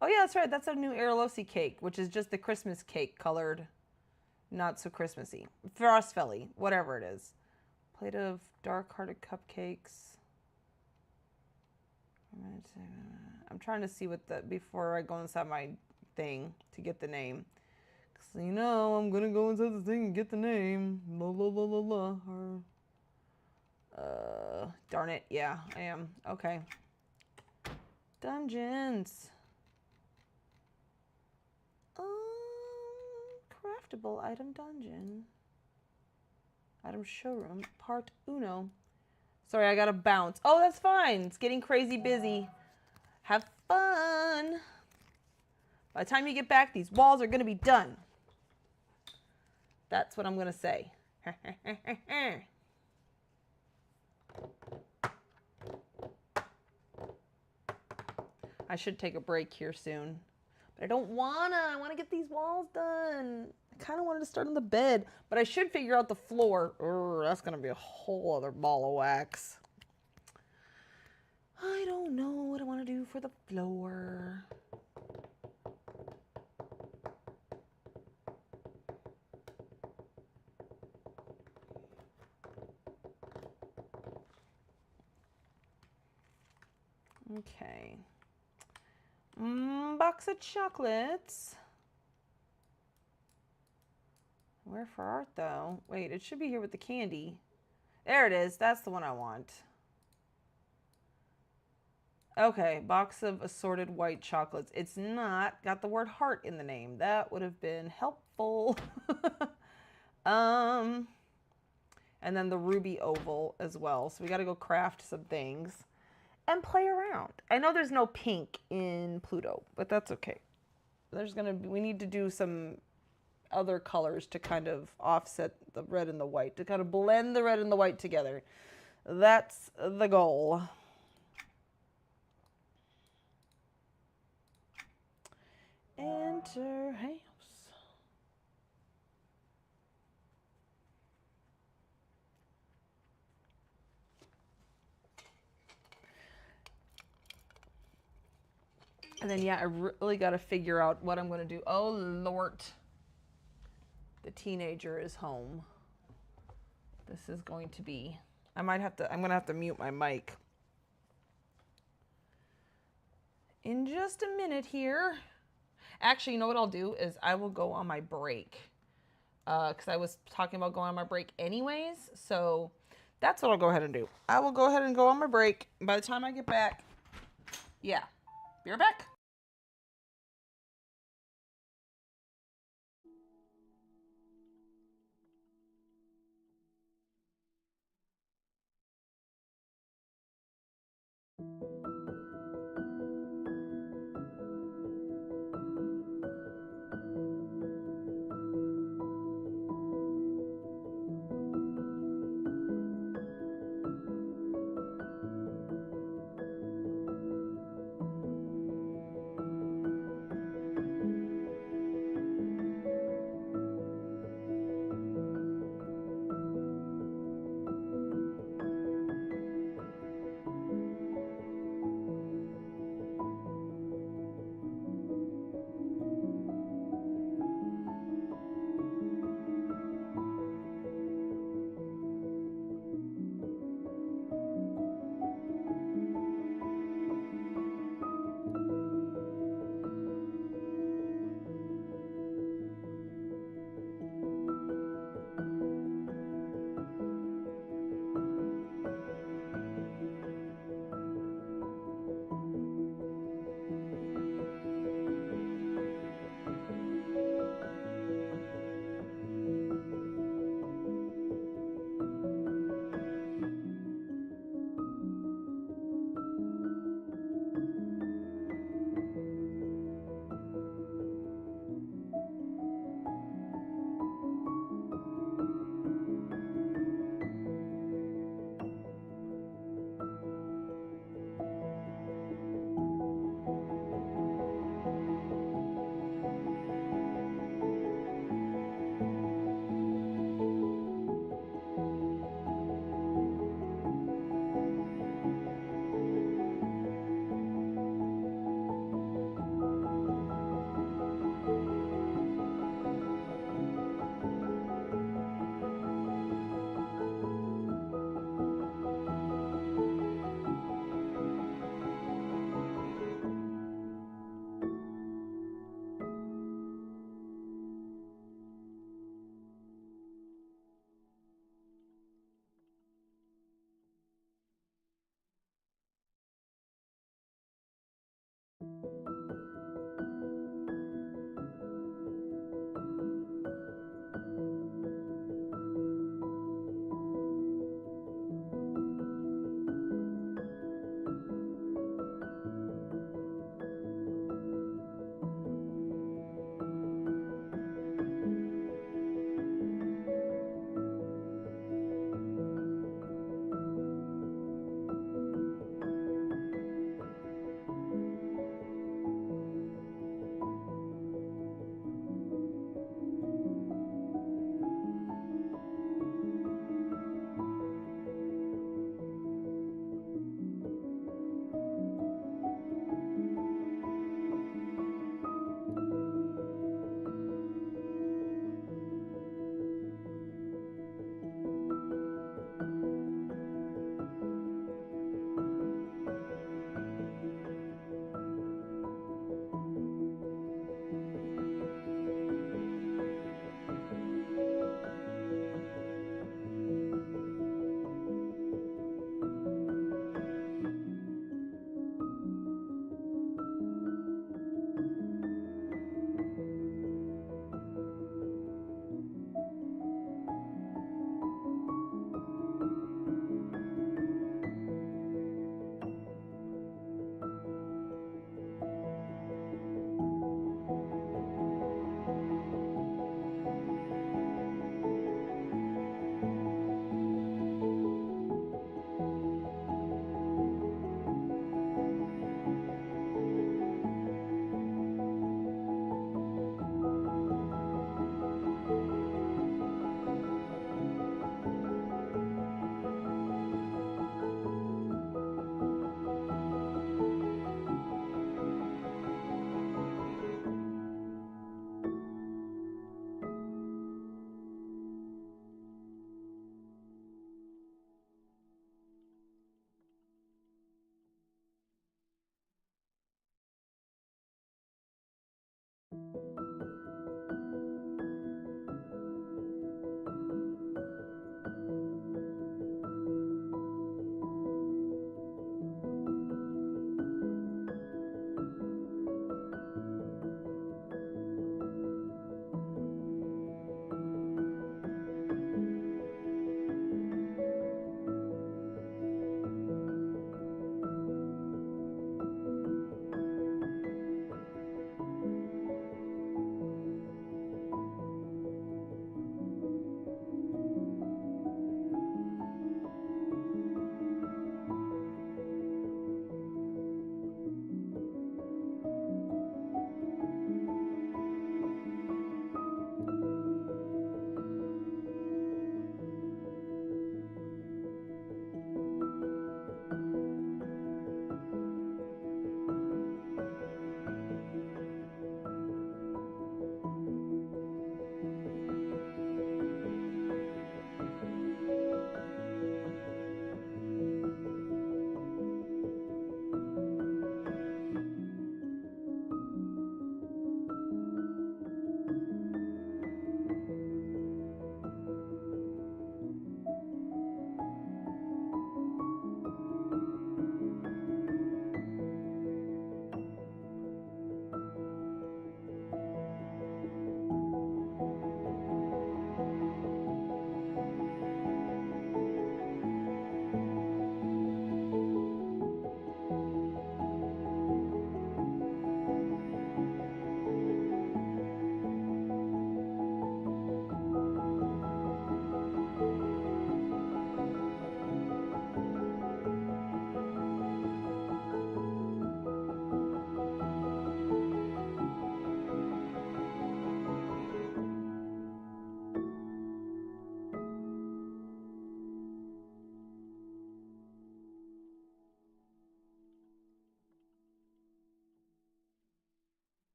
Oh yeah, that's right. That's a new Aralosi cake, which is just the Christmas cake colored, not so Christmassy. Frostfelly, whatever it is. Plate of dark-hearted cupcakes. I'm trying to see what the, before I go inside my thing to get the name. Because you know, I'm going to go inside this thing and get the name. La la la la la. Darn it. Yeah, I am. Okay. Dungeons. Craftable item dungeon. Item showroom. Part uno. Sorry, I gotta bounce. Oh, that's fine. It's getting crazy busy. Have fun. By the time you get back, these walls are gonna be done. That's what I'm gonna say. I should take a break here soon. But I don't wanna. I wanna get these walls done. I kind of wanted to start on the bed, but I should figure out the floor. Urgh, that's gonna be a whole other ball of wax. I don't know what I want to do for the floor. Okay. Box of chocolates. Where for art, though? Wait, it should be here with the candy. There it is. That's the one I want. Okay, box of assorted white chocolates. It's not got the word heart in the name. That would have been helpful. And then the ruby oval as well. So we got to go craft some things and play around. I know there's no pink in Pluto, but that's okay. There's gonna be, we need to do some other colors to kind of offset the red and the white, to kind of blend the red and the white together. That's the goal. Enter house. And then, yeah, I really got to figure out what I'm going to do. Oh, Lord. The teenager is home. This is going to be... I'm going to have to mute my mic. In just a minute here. Actually, you know what I'll do is I will go on my break. Because I was talking about going on my break anyways. So that's what I'll go ahead and do. I will go ahead and go on my break. By the time I get back, yeah, be right back.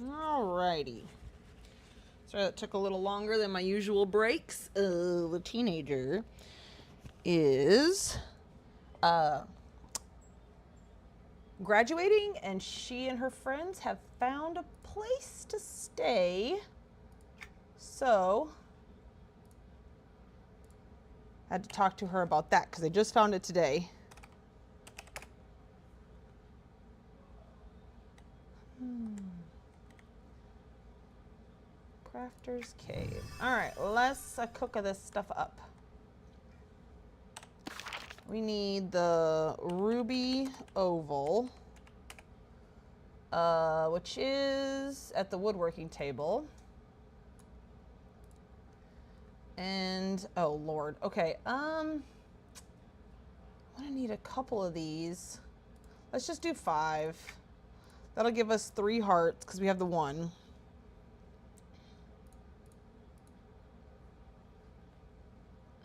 Alrighty. Sorry that took a little longer than my usual breaks. The teenager is graduating, and she and her friends have found a place to stay. So I had to talk to her about that because I just found it today. Crafter's Cave. All right, let's cook this stuff up. We need the ruby oval, which is at the woodworking table. And, oh Lord, okay, I'm gonna need a couple of these. Let's just do 5. That'll give us 3 hearts because we have the 1.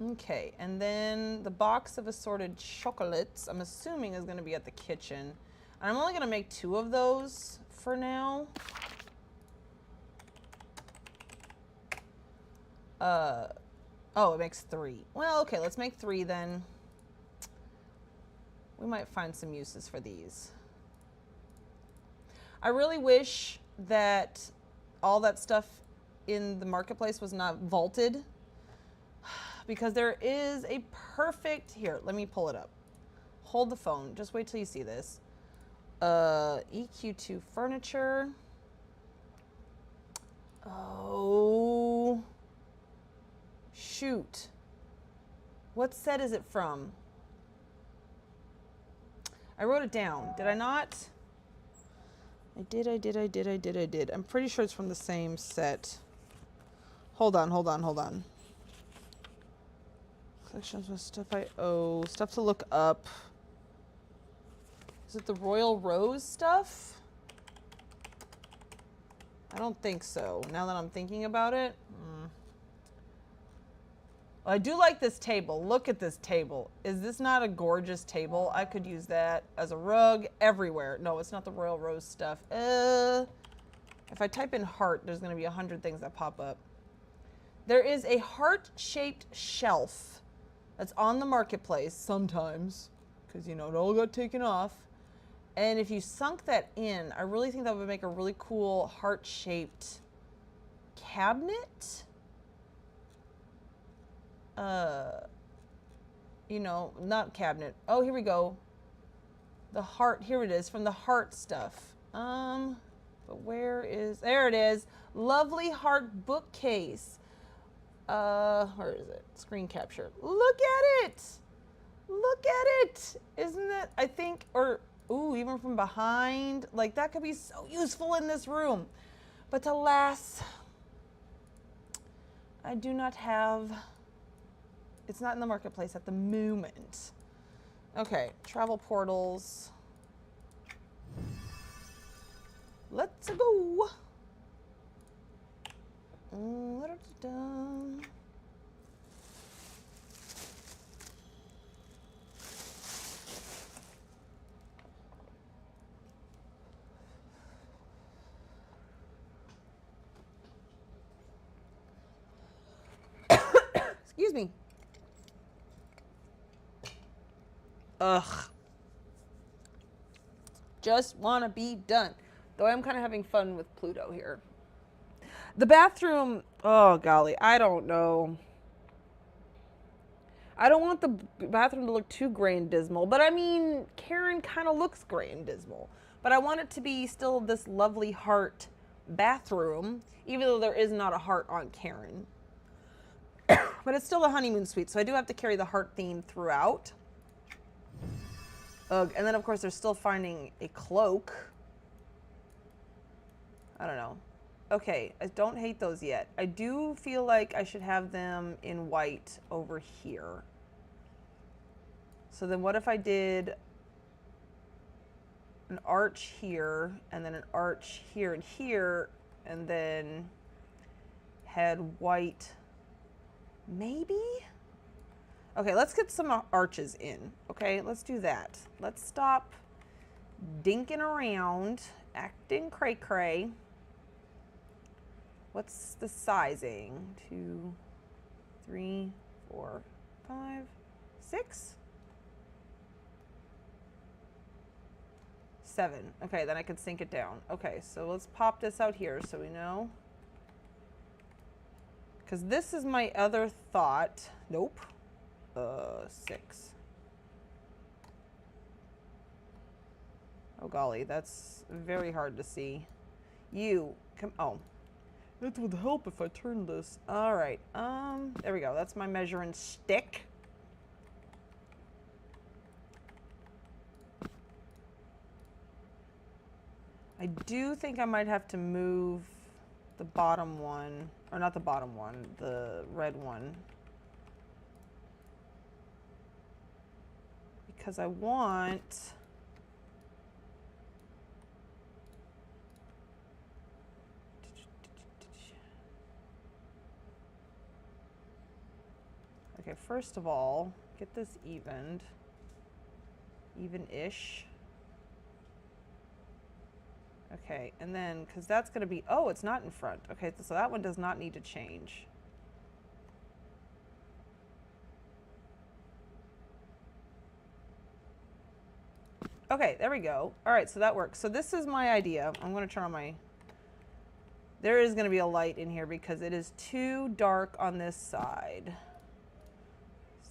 Okay, and then the box of assorted chocolates, I'm assuming is gonna be at the kitchen. And I'm only gonna make 2 of those for now. Oh, it makes 3. Well, okay, let's make 3 then. We might find some uses for these. I really wish that all that stuff in the marketplace was not vaulted, because there is a perfect, here, let me pull it up. Hold the phone, just wait till you see this. EQ2 furniture. Oh, shoot. What set is it from? I wrote it down. Did I not? I did. I'm pretty sure it's from the same set. Hold on. Collections with stuff I owe. Stuff to look up. Is it the Royal Rose stuff? I don't think so, now that I'm thinking about it. Well, I do like this table. Look at this table. Is this not a gorgeous table? I could use that as a rug everywhere. No, it's not the Royal Rose stuff. If I type in heart, there's going to be 100 things that pop up. There is a heart-shaped shelf that's on the marketplace sometimes, because, you know, it all got taken off. And if you sunk that in, I really think that would make a really cool heart-shaped cabinet. You know, not cabinet. Oh, here we go. The heart, here it is, from the heart stuff. But where is, there it is. Lovely heart bookcase. Where is it? Screen capture. Look at it. Look at it. Isn't it, I think, or, ooh, even from behind, like that could be so useful in this room. But alas, I do not have, it's not in the marketplace at the moment. Okay, travel portals. Let's go. Excuse me. Ugh. Just want to be done. Though I'm kind of having fun with Pluto here. The bathroom, oh golly, I don't know. I don't want the bathroom to look too gray and dismal, but I mean, Karen kind of looks gray and dismal. But I want it to be still this lovely heart bathroom, even though there is not a heart on Karen. But it's still a honeymoon suite, so I do have to carry the heart theme throughout. Ugh, and then of course they're still finding a cloak. I don't know. Okay, I don't hate those yet. I do feel like I should have them in white over here. So then what if I did an arch here, and then an arch here and here, and then had white, maybe? Okay, let's get some arches in. Okay, let's do that. Let's stop dinking around, acting cray-cray. What's the sizing? 2, 3, 4, 5, 6, 7. Okay, then I can sink it down. Okay, so let's pop this out here so we know. Because this is my other thought. Nope. 6. Oh golly, that's very hard to see. You come. Oh, that would help if I turn this. All right. There we go. That's my measuring stick. I do think I might have to move the bottom one, or not the bottom one, the red one. Because I want... Okay, first of all, get this evened. Even-ish. Okay, and then, because that's going to be, oh, it's not in front. Okay, so that one does not need to change. Okay, there we go. All right, so that works. So this is my idea. I'm going to turn on my, there is going to be a light in here because it is too dark on this side.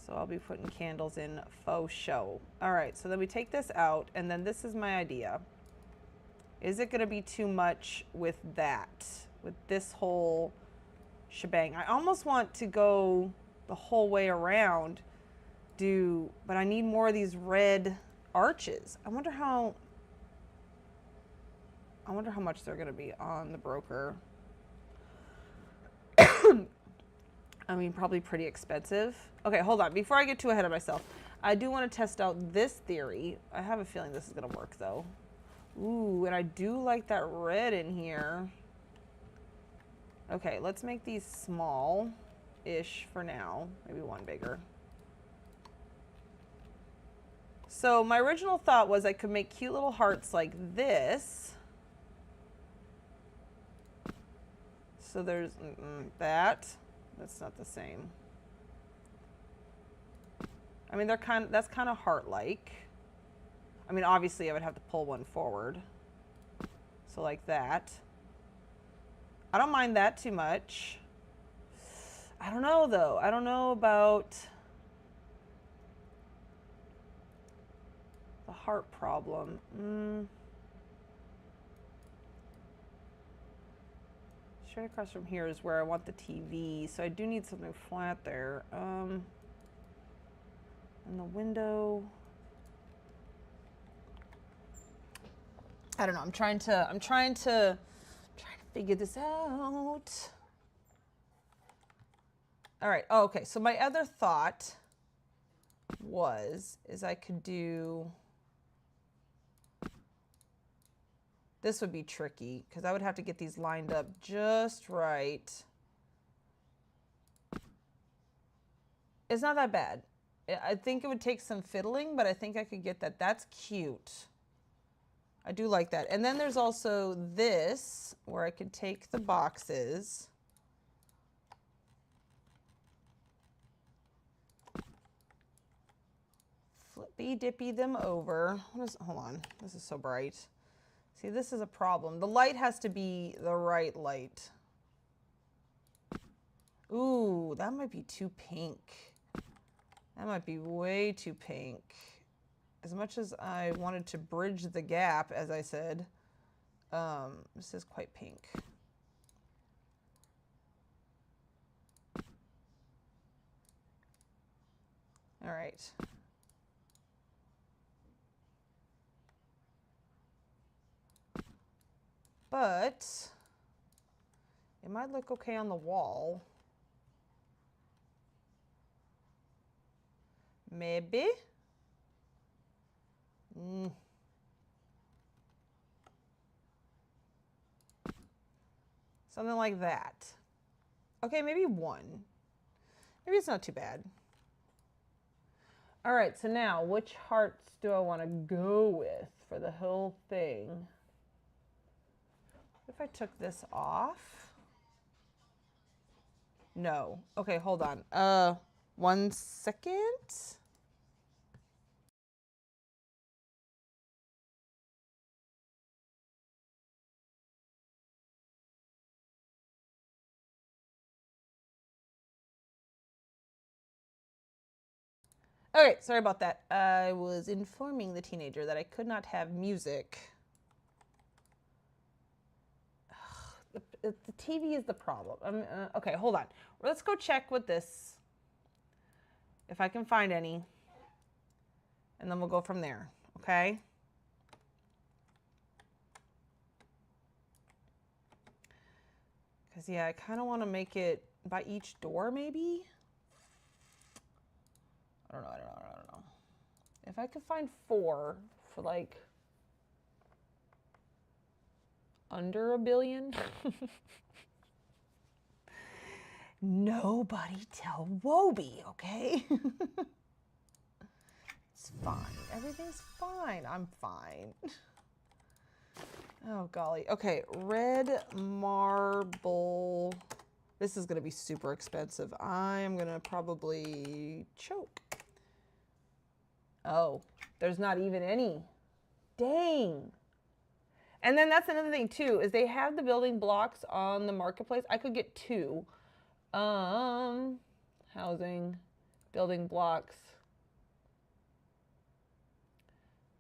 So I'll be putting candles in faux show. All right, so then we take this out, and then this is my idea. Is it going to be too much with that, with this whole shebang? I almost want to go the whole way around, but I need more of these red arches. I wonder how much they're going to be on the broker. I mean, probably pretty expensive. Okay, hold on. Before I get too ahead of myself, I do want to test out this theory. I have a feeling this is going to work, though. Ooh, and I do like that red in here. Okay, let's make these small-ish for now. Maybe one bigger. So my original thought was I could make cute little hearts like this. So there's that. That's not the same. I mean, that's kind of heart-like. I mean, obviously I would have to pull one forward. So like that. I don't mind that too much. I don't know though. I don't know about the heart problem. Straight across from here is where I want the TV, so I do need something flat there. And the window. I don't know. I'm trying to figure this out. All right. Oh, okay. So my other thought is I could do. This would be tricky because I would have to get these lined up just right. It's not that bad. I think it would take some fiddling, but I think I could get that. That's cute. I do like that. And then there's also this where I could take the boxes. Flippy dippy them over. Hold on. This is so bright. See, this is a problem. The light has to be the right light. Ooh, that might be too pink. That might be way too pink. As much as I wanted to bridge the gap, as I said, this is quite pink. All right. But it might look okay on the wall. Maybe. Something like that. Okay, maybe one. Maybe it's not too bad. All right, so now which hearts do I want to go with for the whole thing? If I took this off, No. Okay, hold on. 1 second. Okay, sorry about that. I was informing the teenager that I could not have music. The TV is the problem. Okay, hold on. Let's go check with this, if I can find any, and then we'll go from there, okay? Because, yeah, I kind of want to make it by each door, maybe? I don't know. If I could find 4 for, like, under $1 billion. Nobody tell Wobie, okay? It's fine. Everything's fine. I'm fine. Oh, golly. Okay, red marble. This is going to be super expensive. I'm going to probably choke. Oh, there's not even any. Dang. And then that's another thing, too, is they have the building blocks on the marketplace. I could get 2. Housing, building blocks.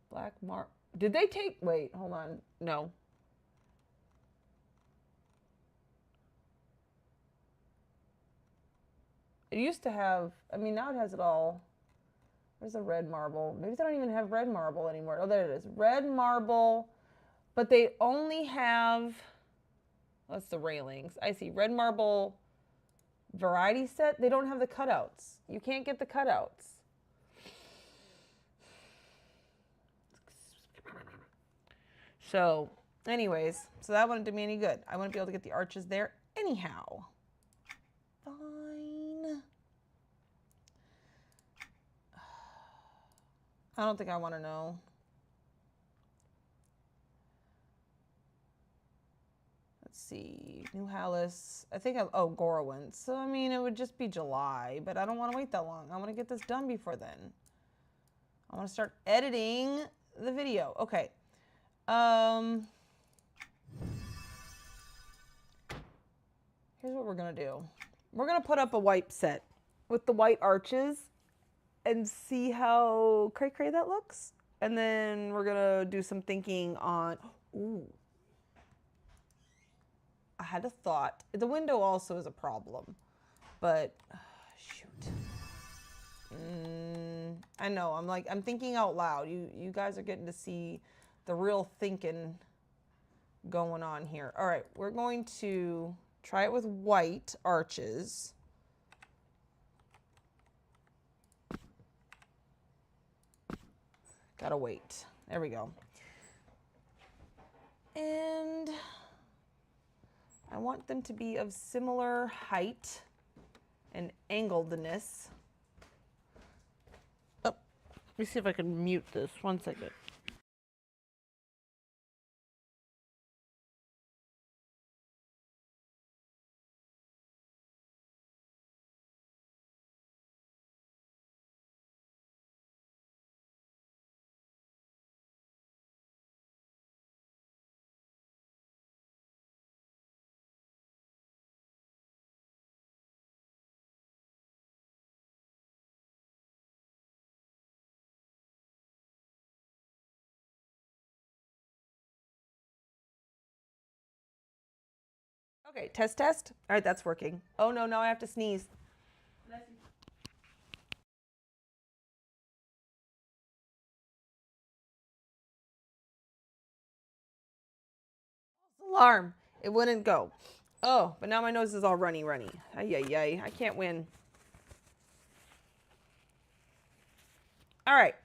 Black mark. Did they take, wait, hold on. No. It used to have, I mean, now it has it all. Where's the red marble? Maybe they don't even have red marble anymore. Oh, there it is. Red marble, but they only have, what's the railings? I see. Red marble variety set. They don't have the cutouts. You can't get the cutouts. So, anyways, so that wouldn't do me any good. I wouldn't be able to get the arches there anyhow. Fine. I don't think I want to know. Let's see. New Hallis. I think oh, Gorowin. So, I mean, it would just be July, but I don't want to wait that long. I want to get this done before then. I want to start editing the video. Okay. Here's what we're going to do. We're going to put up a white set with the white arches and see how cray-cray that looks. And then we're going to do some thinking on, ooh. I had a thought. The window also is a problem, but shoot. I know, I'm thinking out loud. You guys are getting to see the real thinking going on here. All right, we're going to try it with white arches. Gotta wait. There we go. And I want them to be of similar height and angledness. Oh, let me see if I can mute this. 1 second. Okay, test, test. All right, that's working. Oh no, now I have to sneeze. Alarm. It wouldn't go. Oh, but now my nose is all runny. Ay, ay, ay. I can't win. All right.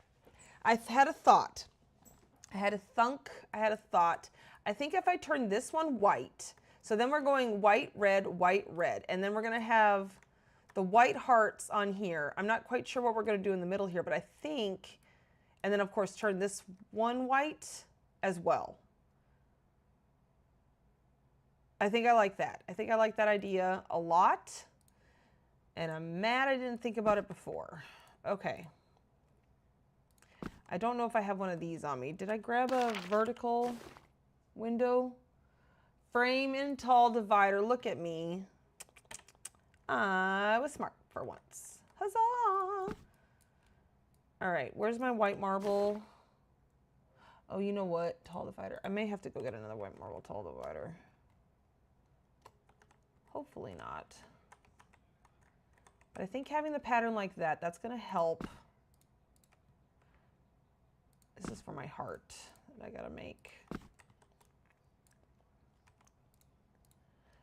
I've had a thought. I had a thought. I think if I turn this one white, so then we're going white, red, and then we're going to have the white hearts on here. I'm not quite sure what we're going to do in the middle here, but I think, and then of course turn this one white as well. I think I like that. I think I like that idea a lot. And I'm mad I didn't think about it before. Okay. I don't know if I have one of these on me. Did I grab a vertical window? Frame and tall divider. Look at me. I was smart for once. Huzzah! All right, where's my white marble? Oh, you know what? Tall divider. I may have to go get another white marble tall divider. Hopefully not. But I think having the pattern like that, that's going to help. This is for my heart that I got to make.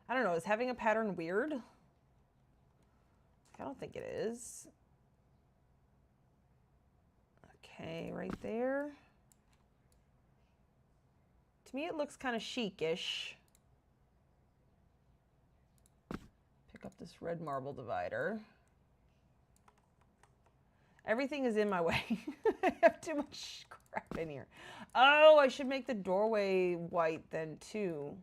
I don't know. Is having a pattern weird? I don't think it is. Okay, right there. To me, it looks kind of chic-ish. Pick up this red marble divider. Everything is in my way. I have too much crap in here. Oh, I should make the doorway white then too.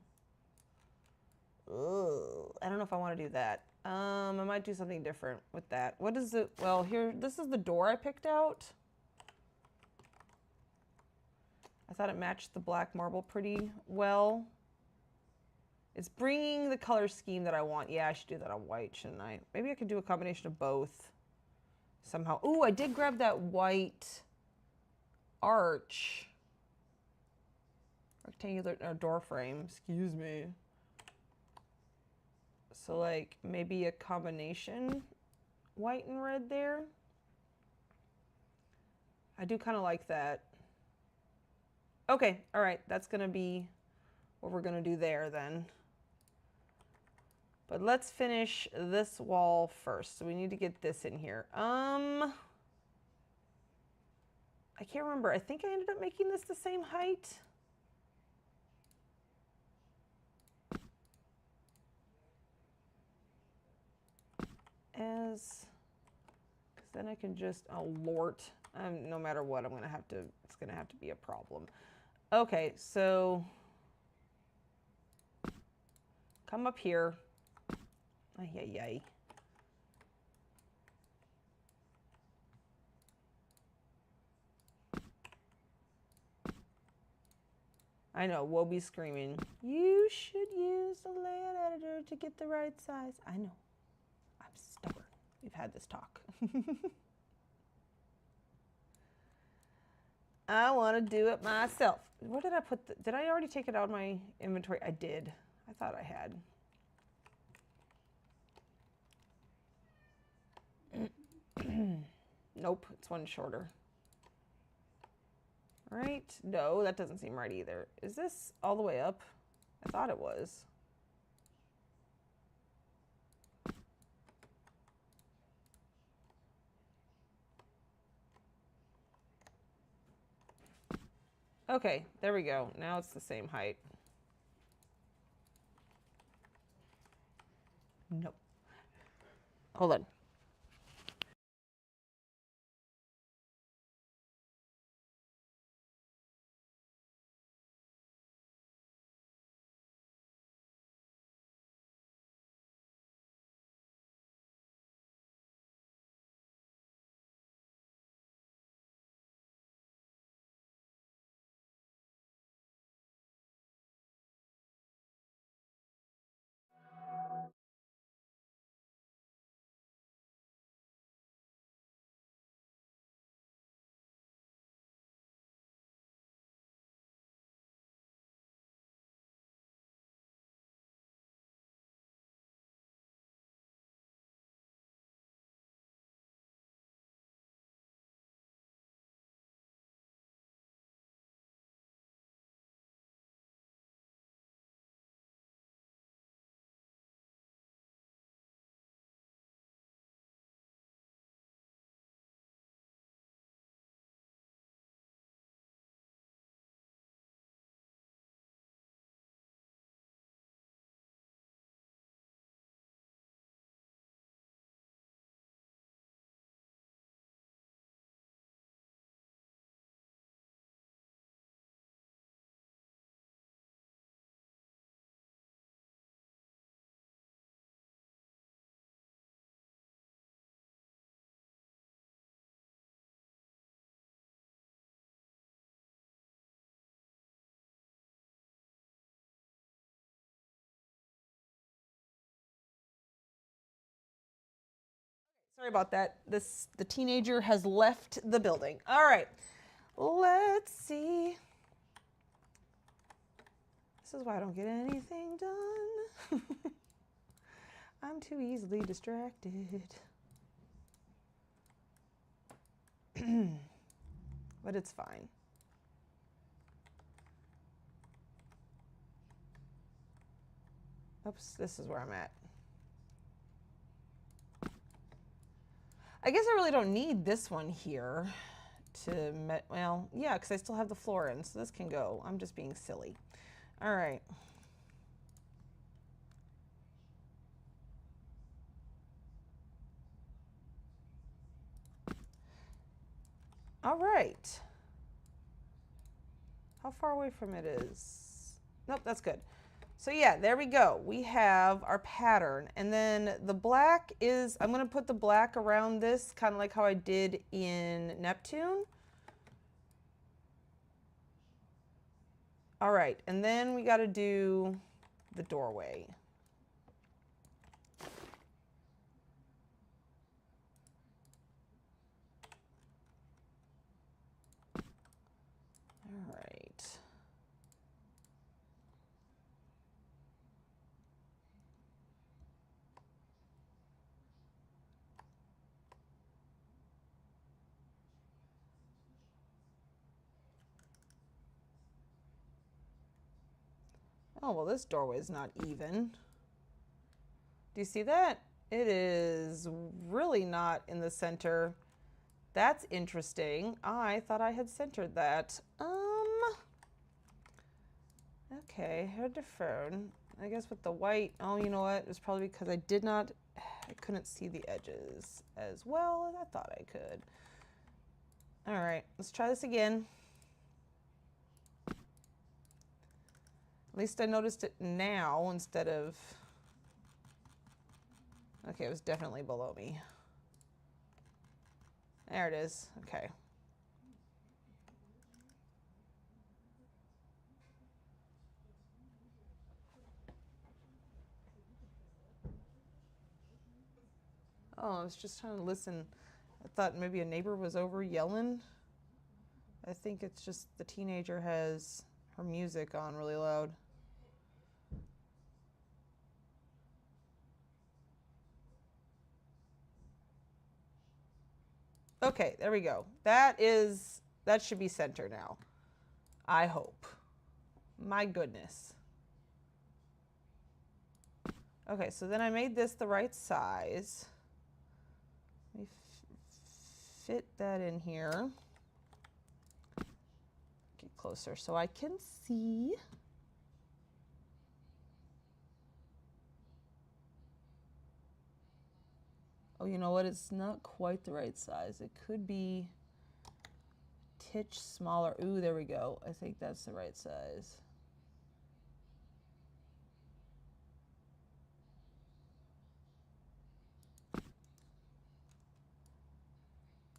Ugh, I don't know if I want to do that. I might do something different with that. What is it? Well, here, this is the door I picked out. I thought it matched the black marble pretty well. It's bringing the color scheme that I want. Yeah, I should do that on white, shouldn't I? Maybe I could do a combination of both somehow. Ooh, I did grab that white arch. Rectangular door frame, excuse me. So like maybe a combination white and red there. I do kind of like that. Okay, all right, that's gonna be what we're gonna do there then. But let's finish this wall first. So we need to get this in here. I can't remember. I think I ended up making this the same height. Because then I can just, oh Lord, no matter what, I'm gonna have to, it's gonna have to be a problem. Okay, so come up here. Ay, ay, ay. I know, we'll be screaming. You should use the layout editor to get the right size. I know, I'm stubborn. We've had this talk. I want to do it myself. Where did I put did I already take it out of my inventory? I did. I thought I had. Nope, it's one shorter. Right? No, that doesn't seem right either. Is this all the way up? I thought it was. Okay, there we go. Now it's the same height. Nope. Hold on. Sorry about that. The teenager has left the building. All right, let's see. This is why I don't get anything done. I'm too easily distracted. But it's fine. Oops, this is where I'm at. I guess I really don't need this one here to, well, yeah, because I still have the floor in, so this can go. I'm just being silly. All right. All right. How far away from it is? Nope, that's good. So yeah, there we go. We have our pattern. And then the black is, I'm going to put the black around this, kind of like how I did in Neptune. All right, and then we got to do the doorway. All right. Oh, well, this doorway is not even. Do you see that? It is really not in the center. That's interesting. I thought I had centered that. Okay, head to phone. I guess with the white, oh, you know what? It was probably because I couldn't see the edges as well as I thought I could. All right, let's try this again. At least I noticed it now instead of, okay, it was definitely below me. There it is, okay. Oh, I was just trying to listen. I thought maybe a neighbor was over yelling. I think it's just the teenager has her music on really loud. Okay, there we go. That should be center now. I hope. My goodness. Okay, so then I made this the right size. Let me fit that in here. Get closer so I can see. Oh, you know what? It's not quite the right size. It could be a titch smaller. Ooh, there we go. I think that's the right size.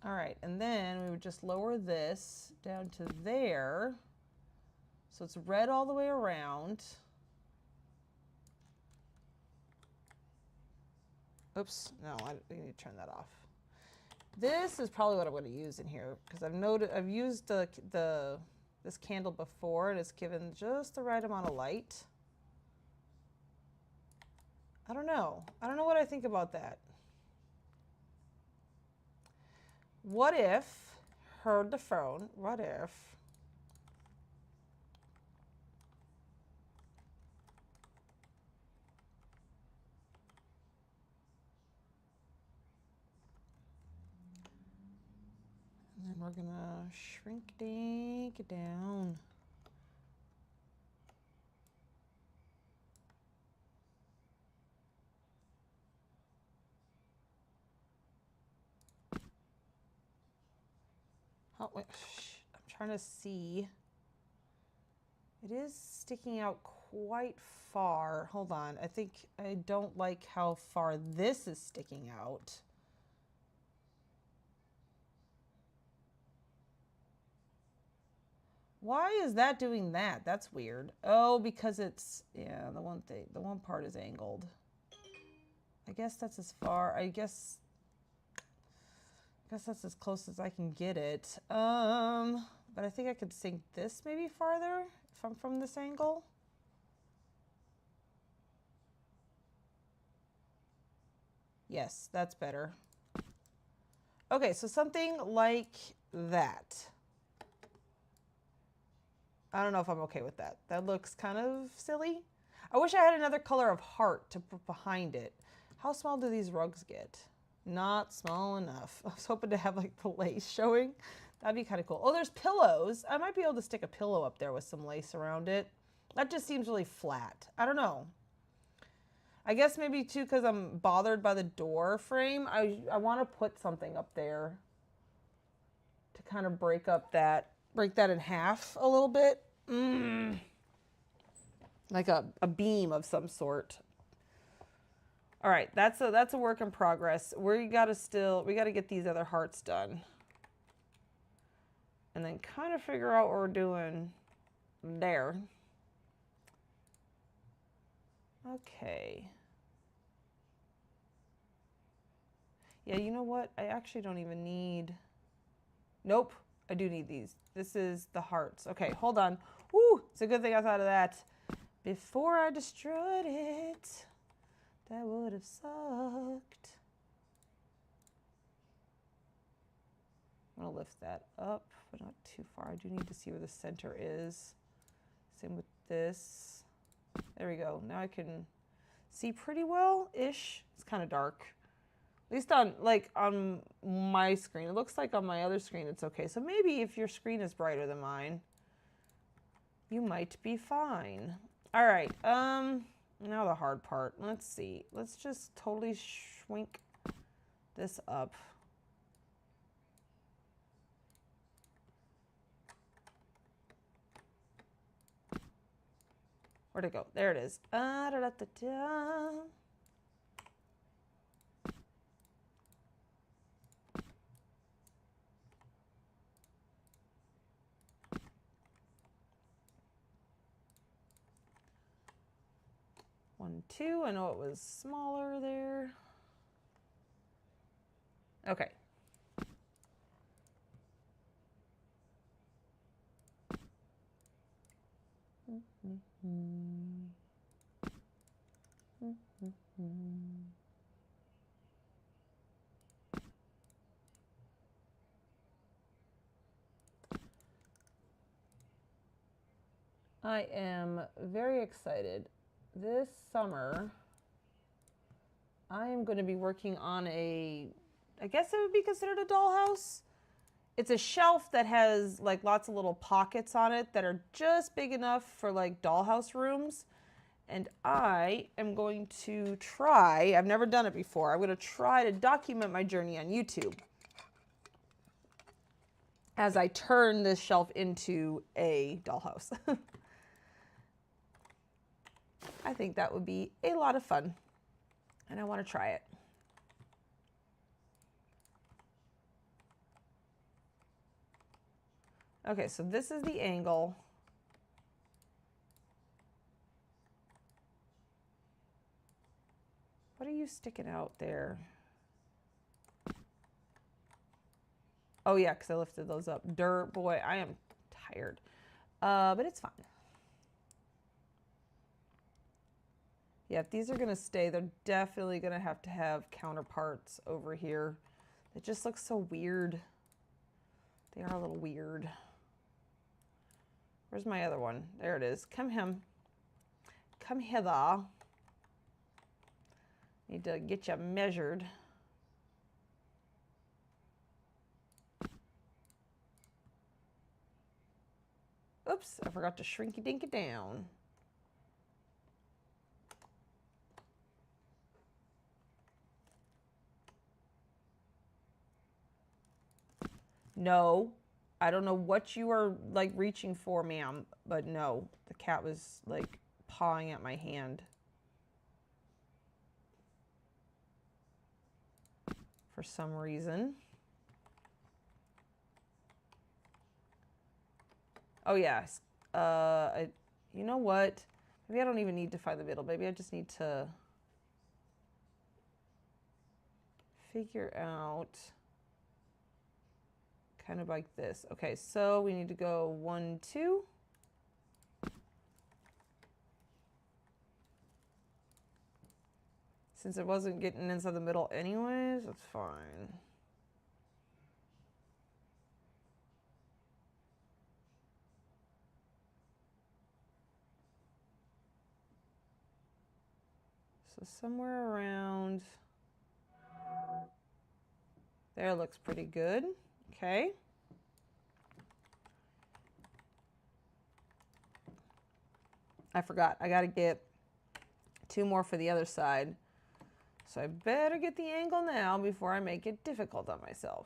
All right, and then we would just lower this down to there. So it's red all the way around. Oops, no, I need to turn that off. This is probably what I'm going to use in here because I've used this candle before and it's given just the right amount of light. I don't know. I don't know what I think about that. What if, heard the phone, what if and then we're gonna shrink it down. Oh, wait, I'm trying to see. It is sticking out quite far. Hold on. I think I don't like how far this is sticking out. Why is that doing that? That's weird. Oh, because it's, yeah, the one part is angled. I guess that's as far, I guess guess that's as close as I can get it. But I think I could sink this maybe farther if I'm from this angle. Yes, that's better. Okay, so something like that. I don't know if I'm okay with that. That looks kind of silly. I wish I had another color of heart to put behind it. How small do these rugs get? Not small enough. I was hoping to have like the lace showing. That'd be kind of cool. Oh, there's pillows. I might be able to stick a pillow up there with some lace around it. That just seems really flat. I don't know. I guess maybe too because I'm bothered by the door frame. I want to put something up there to kind of break that in half a little bit. Like a beam of some sort. All right, that's a work in progress. We got to get these other hearts done. And then kind of figure out what we're doing there. Okay. Yeah, you know what? I actually don't even need... Nope, I do need these. This is the hearts. Okay, hold on. Woo! It's a good thing I thought of that before I destroyed it. That would have sucked. I'm gonna lift that up, but not too far. I do need to see where the center is. Same with this. There we go. Now I can see pretty well-ish. It's kind of dark. At least on my screen. It looks like on my other screen it's okay. So maybe if your screen is brighter than mine, you might be fine. All right. Now the hard part. Let's see. Let's just totally shrink this up. Where'd it go? There it is. Da, da, da, da. One, two. I know it was smaller there. Okay. I am very excited. This summer, I am going to be working on I guess it would be considered a dollhouse. It's a shelf that has like lots of little pockets on it that are just big enough for like dollhouse rooms. And I am going to try, I've never done it before, I'm going to try to document my journey on YouTube as I turn this shelf into a dollhouse. I think that would be a lot of fun, and I want to try it. Okay, so this is the angle. What are you sticking out there? Oh yeah, because I lifted those up. Dirt, boy, I am tired. But it's fine. Yeah, if these are going to stay, they're definitely going to have counterparts over here. It just looks so weird. They are a little weird. Where's my other one? There it is. Come hither. Need to get you measured. Oops, I forgot to shrinky dink it down. No, I don't know what you are like reaching for, ma'am, but no, the cat was like pawing at my hand. For some reason. Oh yes. You know what? Maybe I don't even need to find the middle. Maybe I just need to figure out kind of like this. Okay, so we need to go 1, 2. Since it wasn't getting inside the middle anyways, that's fine. So somewhere around there looks pretty good. Okay. I forgot. I got to get 2 more for the other side. So I better get the angle now before I make it difficult on myself.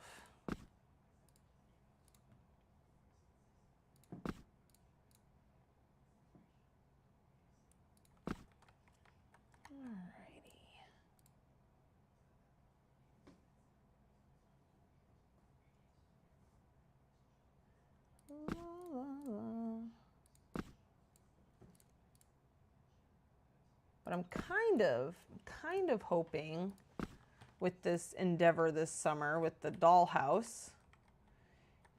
But I'm kind of hoping with this endeavor this summer with the dollhouse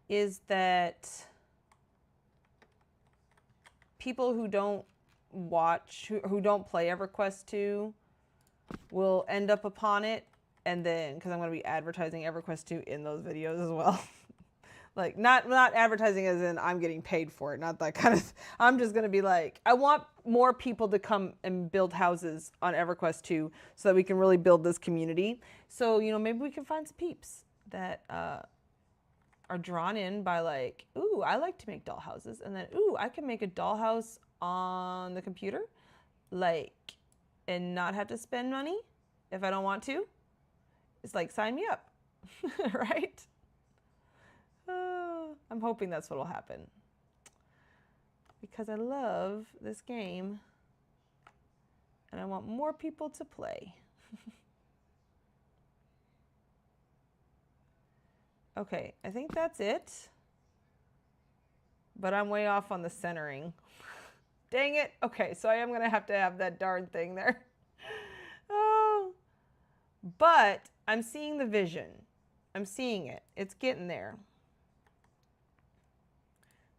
is that people who don't watch, who don't play EverQuest 2 will end up upon it, and then, because I'm going to be advertising EverQuest 2 in those videos as well. Like, not advertising as in I'm getting paid for it, not that kind of, I'm just going to be like, I want more people to come and build houses on EverQuest 2 so that we can really build this community. So, you know, maybe we can find some peeps that are drawn in by like, ooh, I like to make doll houses. And then, ooh, I can make a dollhouse on the computer, like, and not have to spend money if I don't want to. It's like, sign me up, right? I'm hoping that's what will happen because I love this game and I want more people to play. Okay, I think that's it, but I'm way off on the centering. Dang it. Okay, so I am going to have that darn thing there. Oh, but I'm seeing the vision. I'm seeing it. It's getting there.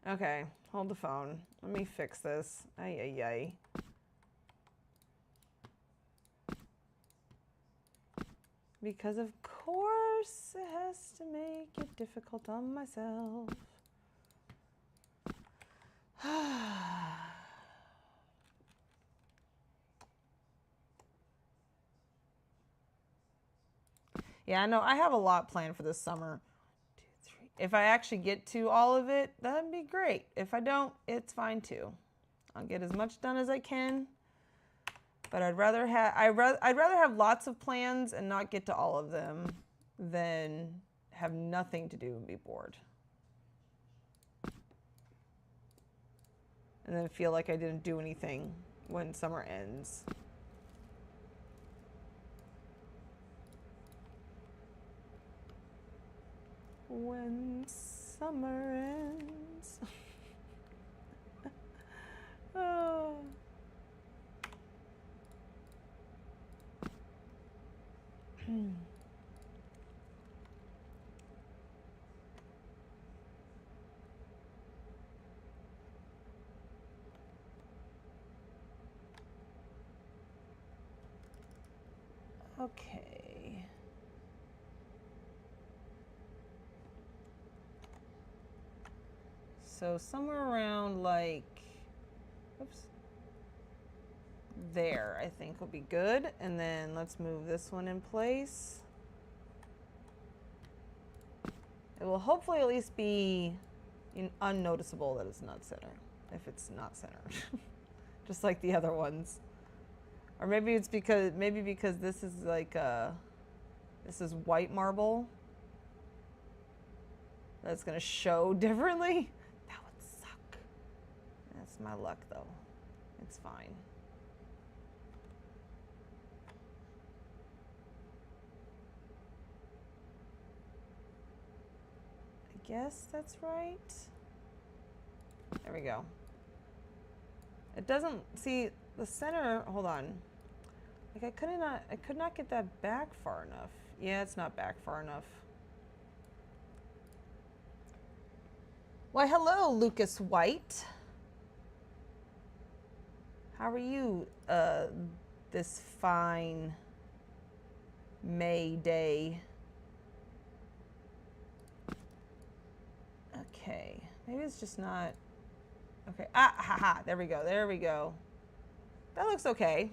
Okay, hold the phone. Let me fix this. Ay, ay, ay. Because of course it has to make it difficult on myself. Yeah, I know. I have a lot planned for this summer. If I actually get to all of it, that'd be great. If I don't, it's fine too. I'll get as much done as I can. But I'd rather have lots of plans and not get to all of them than have nothing to do and be bored. And then feel like I didn't do anything when summer ends. When summer ends. Oh. Okay. So somewhere around like, oops, there I think will be good. And then let's move this one in place. It will hopefully at least be unnoticeable that it's not centered, if it's not centered, just like the other ones. Or maybe it's because this is like this is white marble. That's gonna show differently. That would suck. That's my luck though. It's fine. I guess that's right. There we go. It doesn't see the center. Hold on. Like I could not get that back far enough. Yeah, it's not back far enough. Why, hello, Lucas White. How are you this fine May day? Okay, maybe it's just not. Okay, haha, there we go, there we go. That looks okay.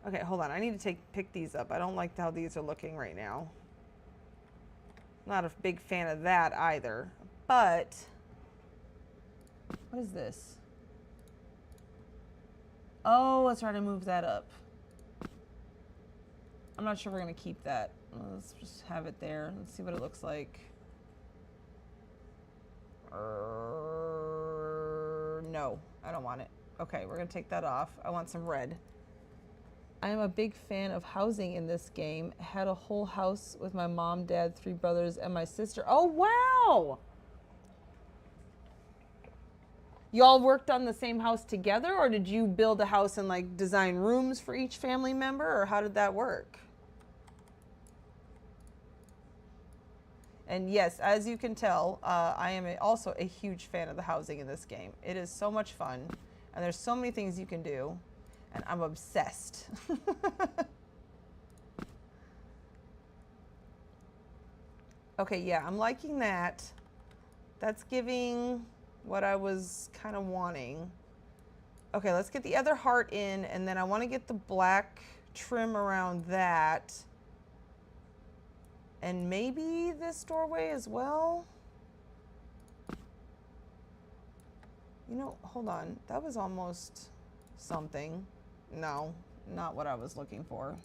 Okay, hold on, I need to pick these up. I don't like how these are looking right now. Not a big fan of that either, but what is this? Oh, let's try to move that up. I'm not sure we're gonna keep that. Let's just have it there. Let's see what it looks like. No, I don't want it. Okay, we're gonna take that off. I want some red. I am a big fan of housing in this game. Had a whole house with my mom, dad, 3 brothers, and my sister. Oh, wow! Y'all worked on the same house together, or did you build a house and like design rooms for each family member, or how did that work? And yes, as you can tell, I am also a huge fan of the housing in this game. It is so much fun, and there's so many things you can do, and I'm obsessed. Okay, yeah, I'm liking that. That's giving what I was kind of wanting. Okay, let's get the other heart in, and then I want to get the black trim around that. And maybe this doorway as well. You know, hold on. That was almost something. No, not what I was looking for.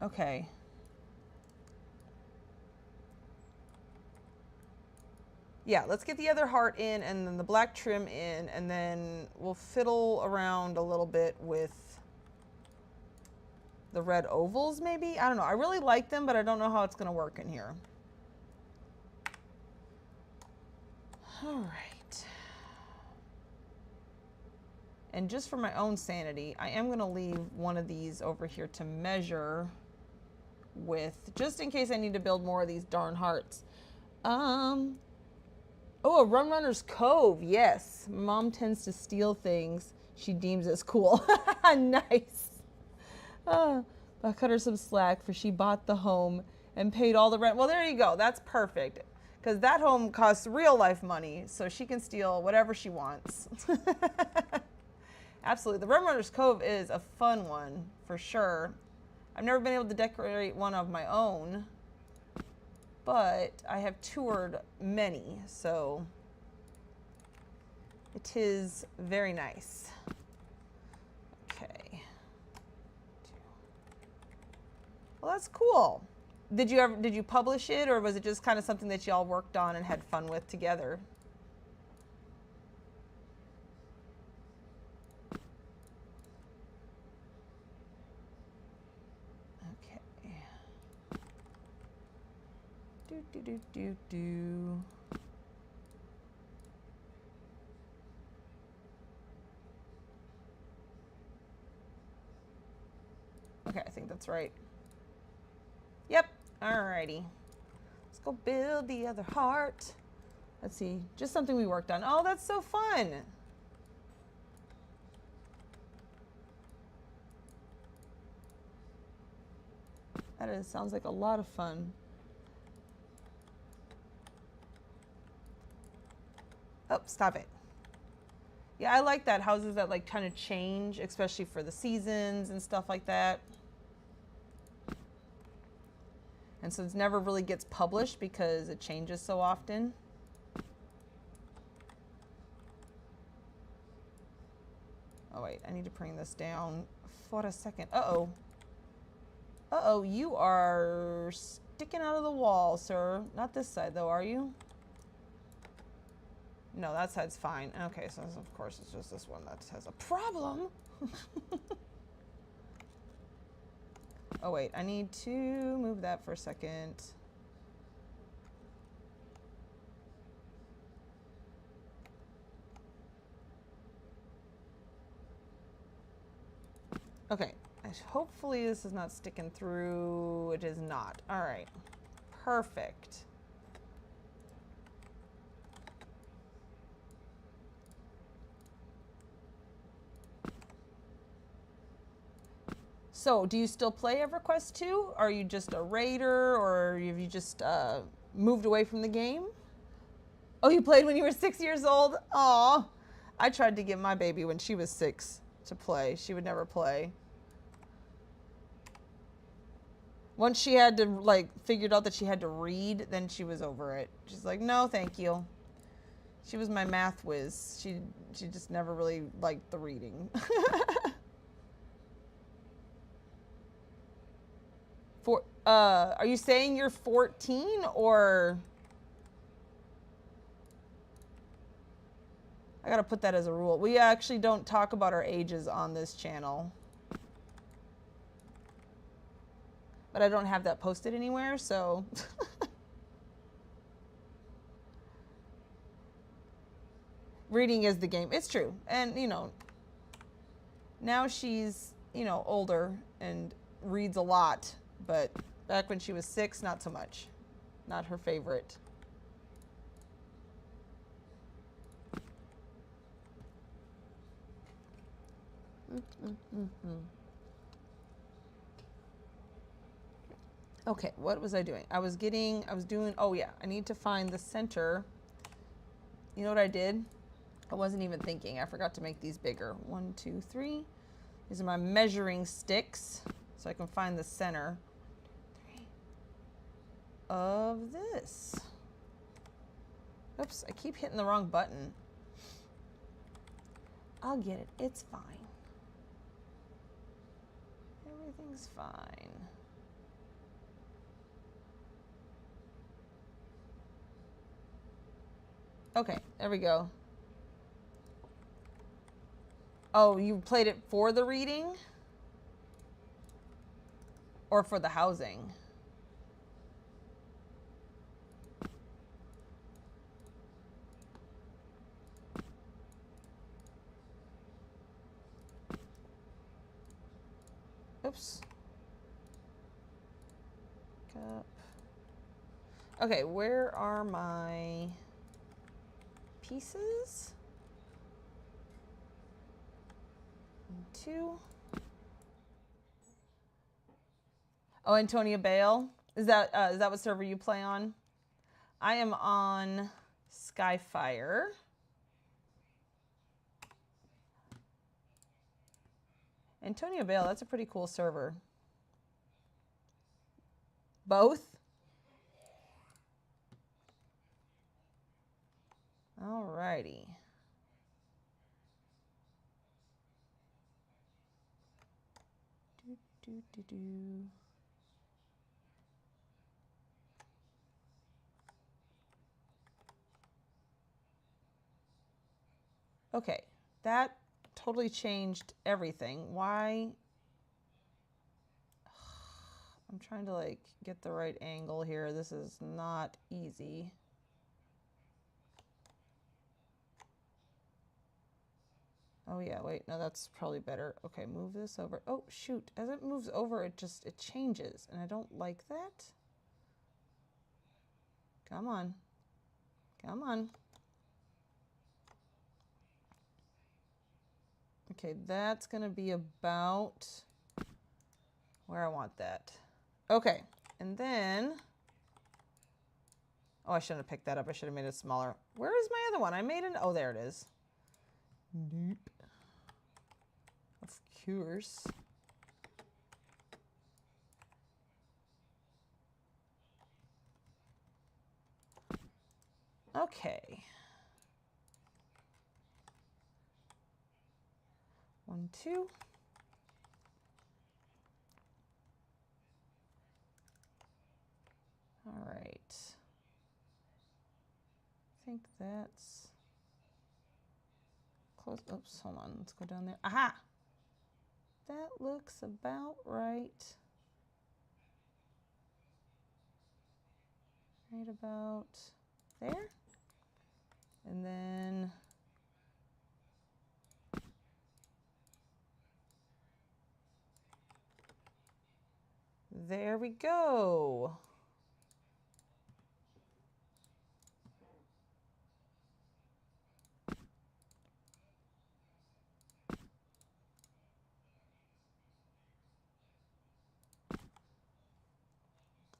Okay. Yeah, let's get the other heart in and then the black trim in, and then we'll fiddle around a little bit with the red ovals, maybe? I don't know. I really like them, but I don't know how it's going to work in here. All right. And just for my own sanity, I am going to leave one of these over here to measure with, just in case I need to build more of these darn hearts. Oh, a Run Runner's Cove. Yes. Mom tends to steal things she deems as cool. Nice. I cut her some slack, for she bought the home and paid all the rent. Well, there you go. That's perfect. Because that home costs real life money, so she can steal whatever she wants. Absolutely. The Run Runner's Cove is a fun one, for sure. I've never been able to decorate one of my own, but I have toured many, so it is very nice. Okay. Well, that's cool. Did you publish it, or was it just kind of something that y'all worked on and had fun with together? Okay. Do. Okay, I think that's right. Yep. Alrighty. Let's go build the other heart. Let's see. Just something we worked on. Oh, that's so fun. That sounds like a lot of fun. Oh, stop it. Yeah, I like that. Houses that like kind of change, especially for the seasons and stuff like that. And so it never really gets published because it changes so often. Oh wait, I need to bring this down for a second. Uh-oh. Uh-oh, you are sticking out of the wall, sir. Not this side though, are you? No, that side's fine. Okay, so of course it's just this one that has a problem. Oh wait, I need to move that for a second. Okay, Hopefully this is not sticking through. It is not. All right. Perfect. So, do you still play EverQuest 2? Are you just a raider, or have you just moved away from the game? Oh, you played when you were 6 years old? Aw. I tried to get my baby when she was 6 to play. She would never play. Once she had to, like, figured out that she had to read, then she was over it. She's like, no, thank you. She was my math whiz. She just never really liked the reading. Are you saying you're 14 or? I gotta put that as a rule. We actually don't talk about our ages on this channel. But I don't have that posted anywhere, so. Reading is the game. It's true. And, you know, now she's, you know, older and reads a lot. But back when she was 6, not so much. Not her favorite. Okay, what was I doing? I was doing, oh yeah, I need to find the center. You know what I did? I wasn't even thinking. I forgot to make these bigger. 1, 2, 3. These are my measuring sticks, so I can find the center of this. Oops, I keep hitting the wrong button. I'll get it. It's fine. Everything's fine. Okay, there we go. Oh, you played it for the reading? Or for the housing? Oops. Cup. Okay, where are my pieces? 2. Oh, Antonia Bale. Is that what server you play on? I am on Skyfire. Antonia Bale, that's a pretty cool server. Both? Alrighty. Okay, that totally changed everything. Why? I'm trying to like get the right angle here. This is not easy. Oh yeah, wait, no, that's probably better. Okay, move this over. Oh shoot, as it moves over, it changes, and I don't like that. Come on. Come on. Okay, that's gonna be about where I want that. Okay, and then, oh, I shouldn't have picked that up. I should have made it smaller. Where is my other one? I made an, oh, there it is. Nope. Of course. Okay. 1, 2. All right. I think that's close. Oops, hold on. Let's go down there. Aha! That looks about right. Right about there. And then There we go.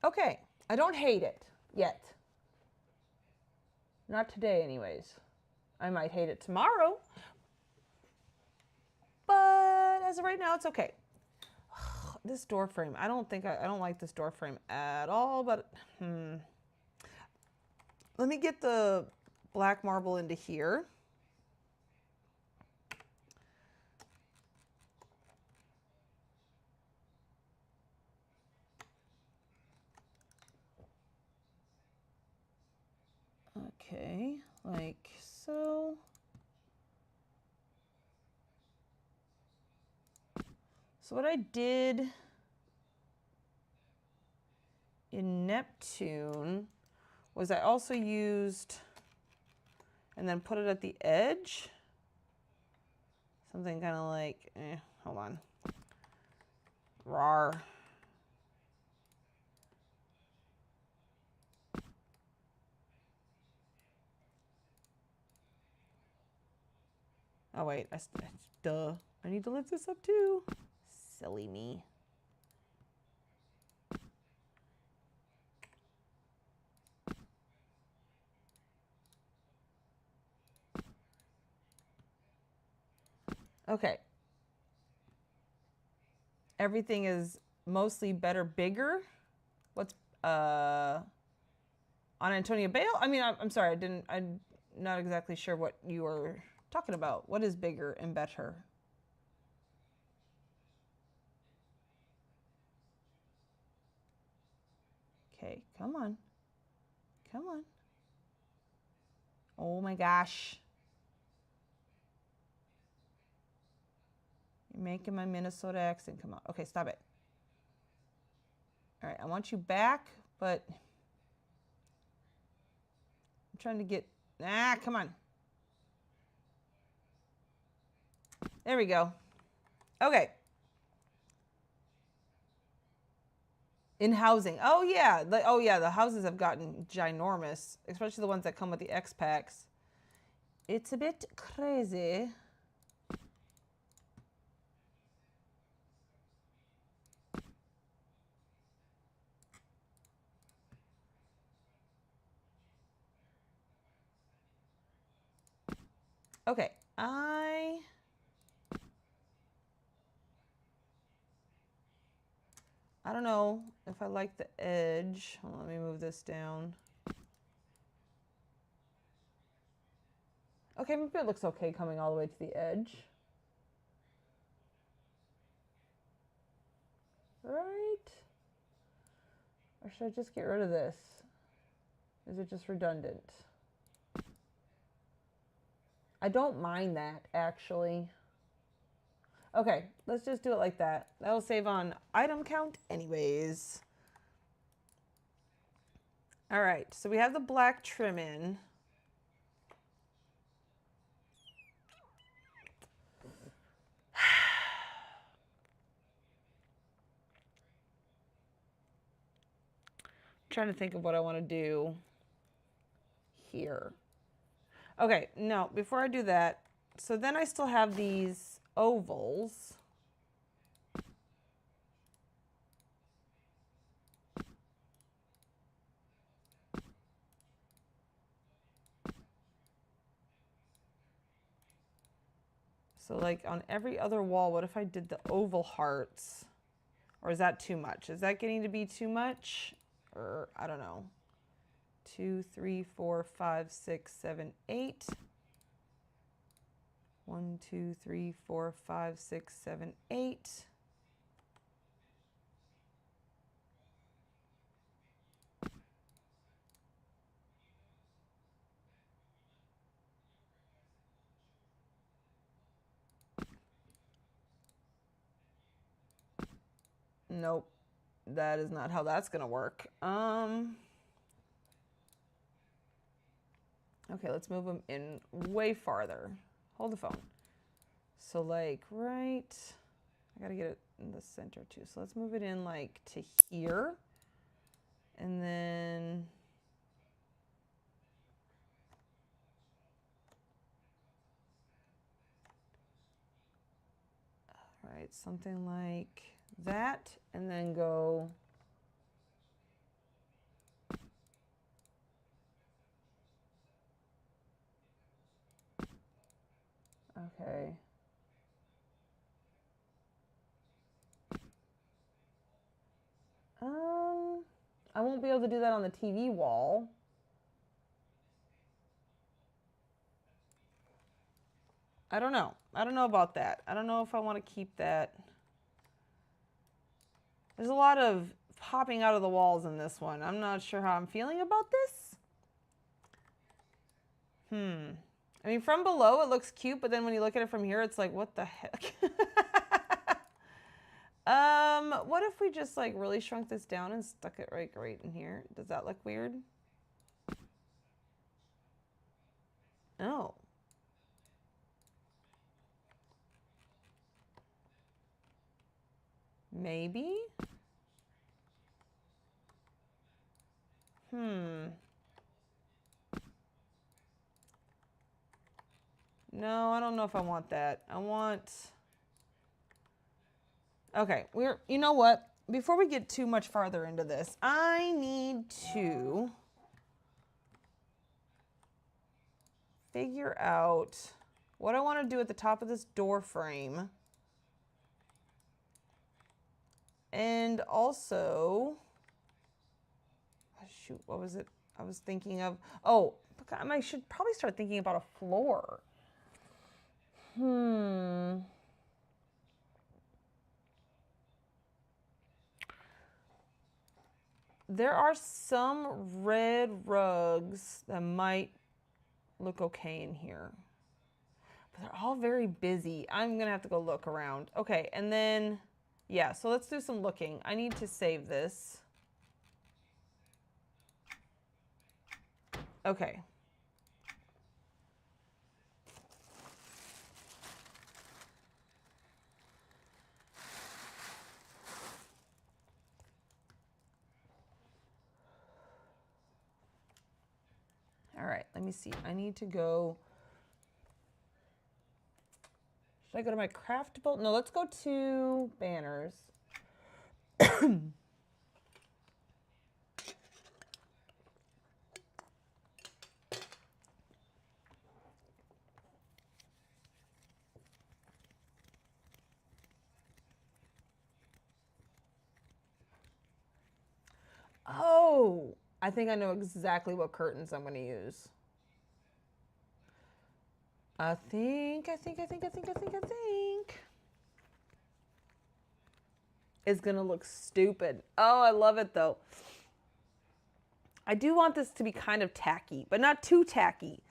Okay, I don't hate it yet. Not today, anyways. I might hate it tomorrow. But as of right now, it's okay. This door frame, I don't like this door frame at all, but let me get the black marble into here. Okay, like so. So what I did in Neptune was I also used and then put it at the edge. Something kind of like, hold on. Rawr. Oh wait, duh. I need to lift this up too. Silly me. Okay. Everything is mostly better, bigger. What's on Antonia Bale? I mean, I'm sorry, I'm not exactly sure what you were talking about. What is bigger and better? Okay, come on. Come on. Oh my gosh. You're making my Minnesota accent come out. Okay, stop it. All right, I want you back, but I'm trying to get, come on. There we go. Okay. In housing. Oh yeah. The houses have gotten ginormous, especially the ones that come with the X packs. It's a bit crazy. Okay, I don't know if I like the edge. Hold on, let me move this down. Okay, maybe it looks okay coming all the way to the edge. Right? Or should I just get rid of this? Is it just redundant? I don't mind that, actually. Okay, let's just do it like that. That'll save on item count anyways. All right, so we have the black trim in. Trying to think of what I want to do here. Okay, no, before I do that, so then I still have these ovals. So like on every other wall, what if I did the oval hearts? Or is that too much? Is that getting to be too much? Or I don't know. 2, 3, 4, 5, 6, 7, 8. 1, 2, 3, 4, 5, 6, 7, 8. Nope. That is not how that's going to work. Okay, let's move them in way farther. Hold the phone. So like right, I gotta get it in the center too. So let's move it in like to here. And then all right, something like that, and then go okay. I won't be able to do that on the TV wall. I don't know. I don't know about that. I don't know if I want to keep that. There's a lot of popping out of the walls in this one. I'm not sure how I'm feeling about this. I mean, from below it looks cute, but then when you look at it from here, it's like, what the heck? What if we just like really shrunk this down and stuck it right in here? Does that look weird? No. Maybe? No, I don't know if I want that. I want... Okay, you know what? Before we get too much farther into this, I need to figure out what I want to do at the top of this door frame. And also, shoot, what was it I was thinking of? Oh, I should probably start thinking about a floor. There are some red rugs that might look okay in here. But they're all very busy. I'm going to have to go look around. Okay, and then, yeah, so let's do some looking. I need to save this. Okay. All right, let me see. I need to go. Should I go to my craftable? No, let's go to banners. Oh, I think I know exactly what curtains I'm going to use. I think it's going to look stupid. Oh, I love it though. I do want this to be kind of tacky, but not too tacky.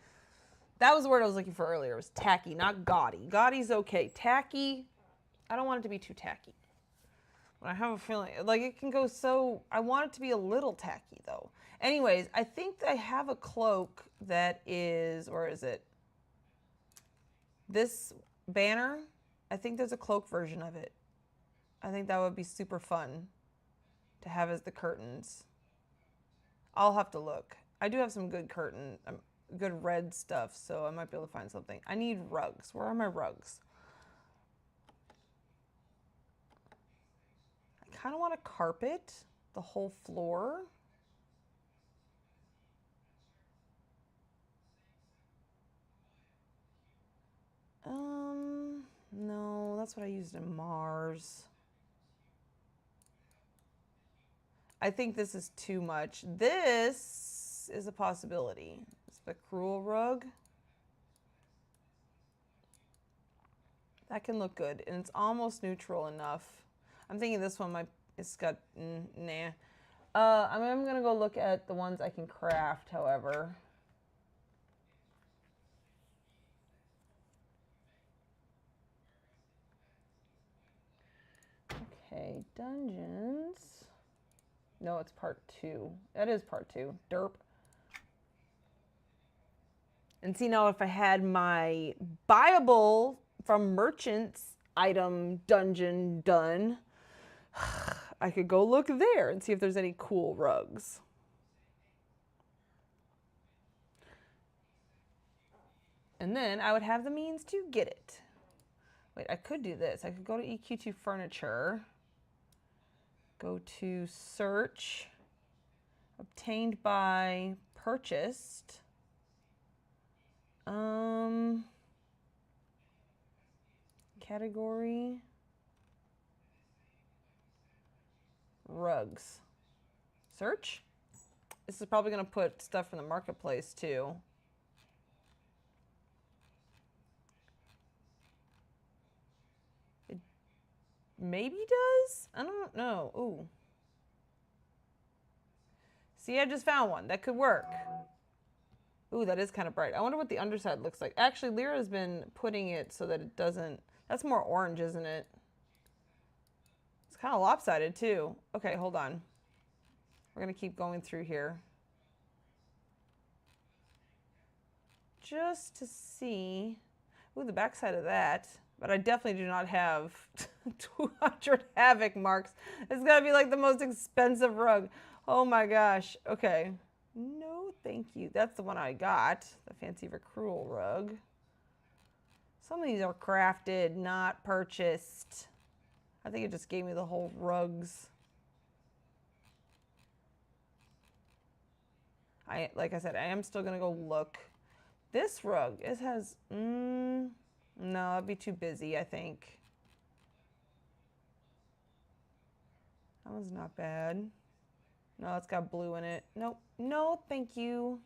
That was the word I was looking for earlier. It was tacky, not gaudy. Gaudy's okay. Tacky, I don't want it to be too tacky. But I have a feeling, like it can go so, I want it to be a little tacky though. Anyways, I think I have a cloak that is, or is it? This banner, I think there's a cloak version of it. I think that would be super fun to have as the curtains. I'll have to look. I do have some good good red stuff, so I might be able to find something. I need rugs. Where are my rugs? I kind of want to carpet the whole floor. No, that's what I used in Mars. I think this is too much. This is a possibility. It's the cruel rug. That can look good, and it's almost neutral enough. I'm thinking this one it's got, nah. I'm gonna go look at the ones I can craft, however. Okay, dungeons. No, it's part 2. That is part 2. Derp. And see, now if I had my buyable from merchants item dungeon done, I could go look there and see if there's any cool rugs. And then I would have the means to get it. Wait, I could do this. I could go to EQ2 Furniture, go to Search, Obtained by Purchased. Category. Rugs. Search. This is probably going to put stuff in the marketplace too. It maybe does? I don't know. Ooh. See, I just found one. That could work. Ooh, that is kind of bright. I wonder what the underside looks like. Actually, Lyra's been putting it so that it doesn't... That's more orange, isn't it? It's kind of lopsided, too. Okay, hold on. We're going to keep going through here. Just to see... Ooh, the backside of that. But I definitely do not have 200 Havoc marks. It's got to be like the most expensive rug. Oh my gosh. Okay. No, thank you. That's the one I got. The fancy Recrual rug. Some of these are crafted, not purchased. I think it just gave me the whole rugs. Like I said, I am still going to go look. This rug, it has... no, I'd be too busy, I think. That one's not bad. No, it's got blue in it. Nope. No, thank you.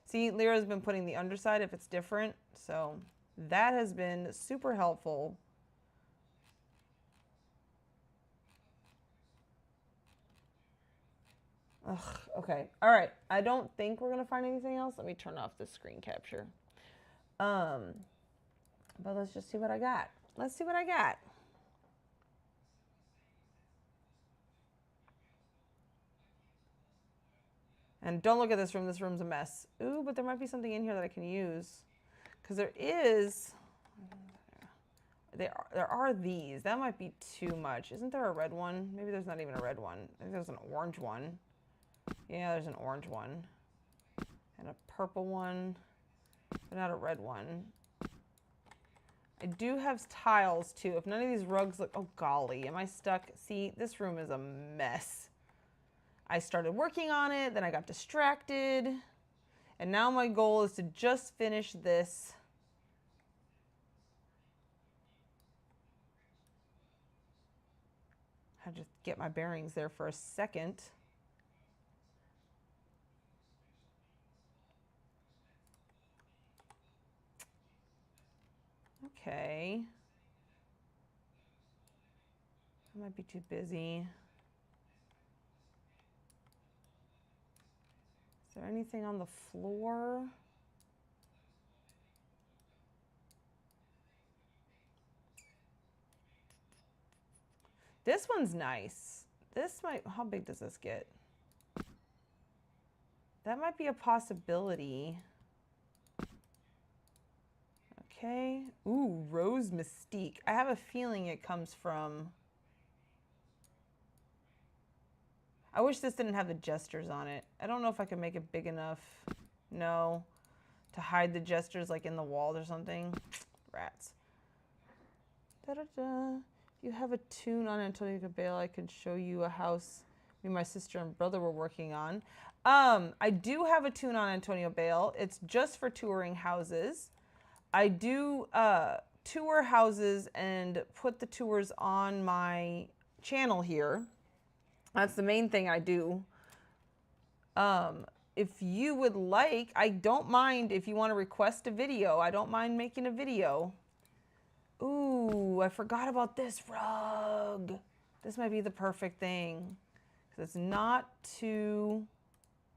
See, Lyra's been putting the underside if it's different. So that has been super helpful. Ugh, okay. All right. I don't think we're going to find anything else. Let me turn off the screen capture. But let's just see what I got. Let's see what I got. And don't look at this room. This room's a mess. Ooh, but there might be something in here that I can use. Because there is... There are these. That might be too much. Isn't there a red one? Maybe there's not even a red one. I think there's an orange one. Yeah, there's an orange one. And a purple one. But not a red one. I do have tiles, too. If none of these rugs look... Oh, golly. Am I stuck? See, this room is a mess. I started working on it, then I got distracted, and now my goal is to just finish this. I had to get my bearings there for a second. Okay. I might be too busy. Is there anything on the floor? This one's nice. This might, how big does this get? That might be a possibility. Okay. Ooh, Rose Mystique. I have a feeling it comes from... I wish this didn't have the gestures on it. I don't know if I could make it big enough. No. To hide the gestures like in the walls or something. Rats. Da-da-da. If you have a tune on Antonio Cabello, I can show you a house me and my sister and brother were working on. I do have a tune on Antonio Bale. It's just for touring houses. I do tour houses and put the tours on my channel here. That's the main thing I do. If you would like, I don't mind if you want to request a video. I don't mind making a video. Ooh, I forgot about this rug. This might be the perfect thing. Because it's not too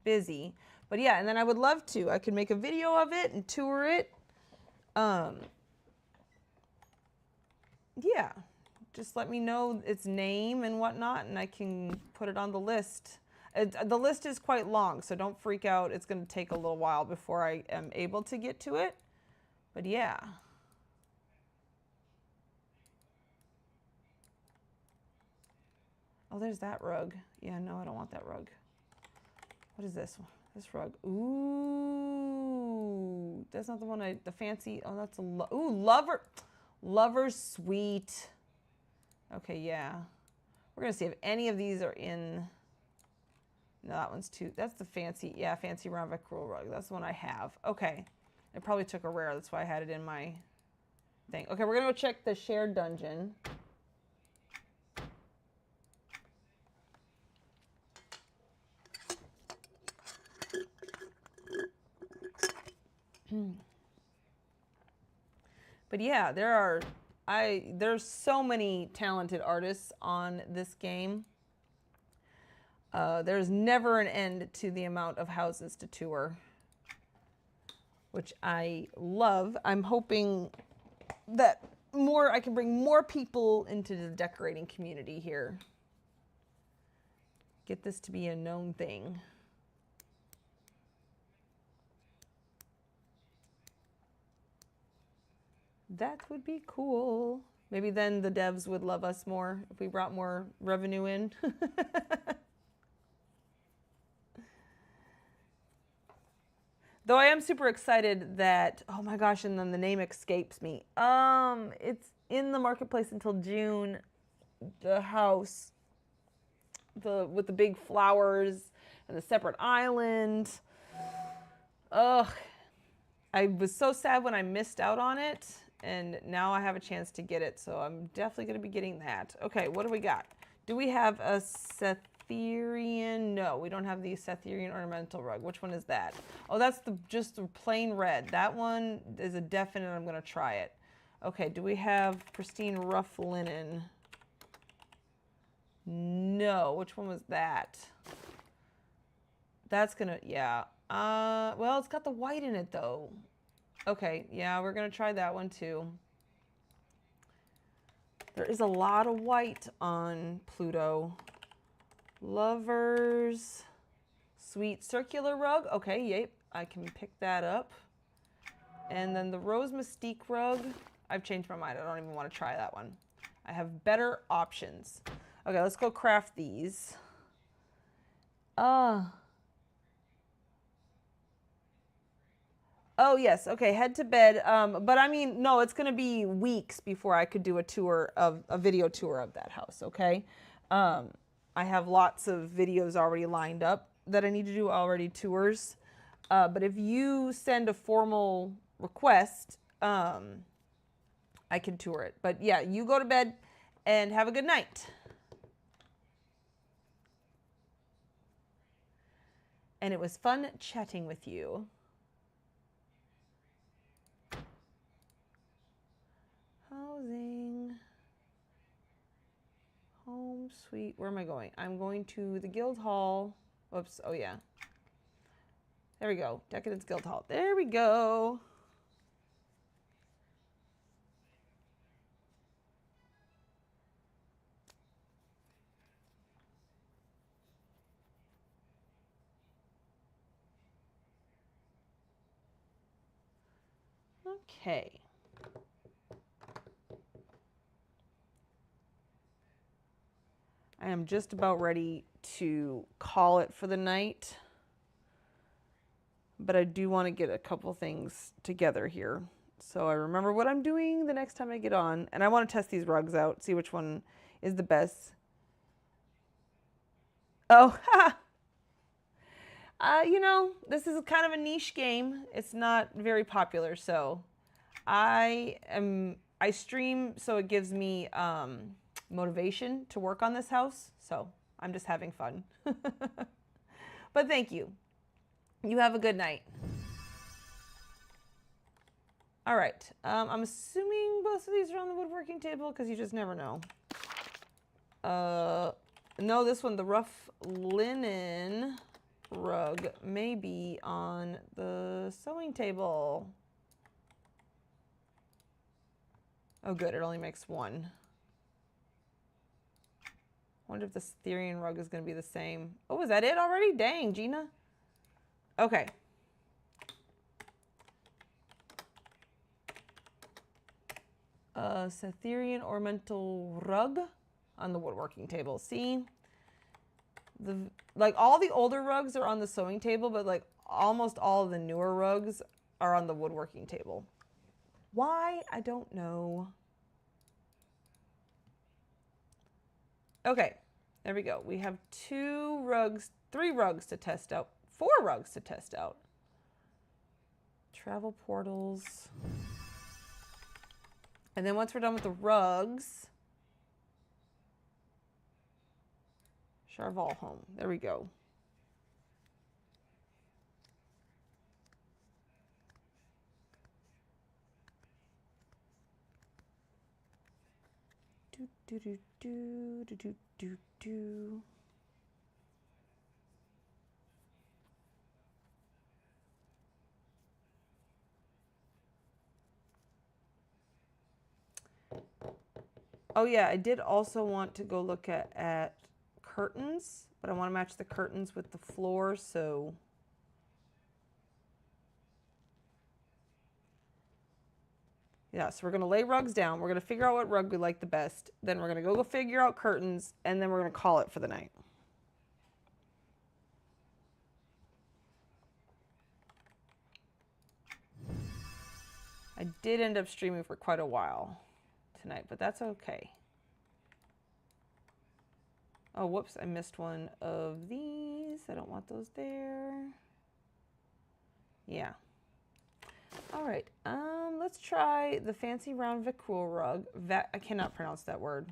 busy. But yeah, and then I would love to. I could make a video of it and tour it. Yeah. Just let me know its name and whatnot, and I can put it on the list. The list is quite long, so don't freak out. It's going to take a little while before I am able to get to it. But yeah. Oh, there's that rug. Yeah, no, I don't want that rug. What is this one? This rug. Ooh, that's not the one the fancy. Oh, that's a, Lover's Suite. Okay, yeah. We're going to see if any of these are in. No, that one's too. That's the fancy, yeah, fancy round Vicrool rug. That's the one I have. Okay. It probably took a rare. That's why I had it in my thing. Okay, we're going to go check the shared dungeon. But yeah, there's so many talented artists on this game. There's never an end to the amount of houses to tour, which I love. I'm hoping that I can bring more people into the decorating community here. Get this to be a known thing. That would be cool. Maybe then the devs would love us more if we brought more revenue in. Though I am super excited that, oh my gosh, and then the name escapes me. It's in the marketplace until June. The house, with the big flowers and the separate island. Ugh. I was so sad when I missed out on it, and now I have a chance to get it, so I'm definitely going to be getting that. Okay, what do we got? Do we have a Setherian? No, we don't have the Setherian ornamental rug. Which one is that? Oh, that's just the plain red. That one is a definite. I'm going to try it. Okay, do we have pristine rough linen? No. Which one was that? That's going to, yeah. Well, it's got the white in it, though. Okay, yeah, we're going to try that one, too. There is a lot of white on Pluto. Lover's Suite circular rug. Okay, yep, I can pick that up. And then the Rose Mystique rug. I've changed my mind. I don't even want to try that one. I have better options. Okay, let's go craft these. Oh, yes. Okay, head to bed. But I mean, no, it's going to be weeks before I could do a video tour of that house, okay? I have lots of videos already lined up that I need to do already, tours. But if you send a formal request, I can tour it. But yeah, you go to bed and have a good night. And it was fun chatting with you. Housing. Home Suite. Where am I going? I'm going to the Guild Hall. Oops. Oh, yeah. There we go. Decadence Guild Hall. There we go. Okay. I am just about ready to call it for the night, but I do want to get a couple things together here. So I remember what I'm doing the next time I get on, and I want to test these rugs out, see which one is the best. Oh, you know, this is kind of a niche game. It's not very popular, so I stream, so it gives me motivation to work on this house. So I'm just having fun. But thank you. You have a good night. All right. I'm assuming both of these are on the woodworking table because you just never know. No, this one, the rough linen rug, may be on the sewing table. Oh, good. It only makes one. I wonder if the Styrian rug is going to be the same. Oh, is that it already? Dang, Gina. Okay. Cytherian ornamental rug on the woodworking table. See, like all the older rugs are on the sewing table, but like almost all of the newer rugs are on the woodworking table. Why? I don't know. Okay, there we go. We have 3 rugs to test out, 4 rugs to test out. Travel portals. And then once we're done with the rugs, Charval home. There we go. Do do do do do do do do. Oh yeah, I did also want to go look at curtains, but I want to match the curtains with the floor, so yeah, so we're going to lay rugs down. We're going to figure out what rug we like the best. Then we're going to go figure out curtains, and then we're going to call it for the night. I did end up streaming for quite a while tonight, but that's okay. Oh, whoops, I missed one of these. I don't want those there. Yeah. All right, let's try the fancy round Vicule rug. I cannot pronounce that word.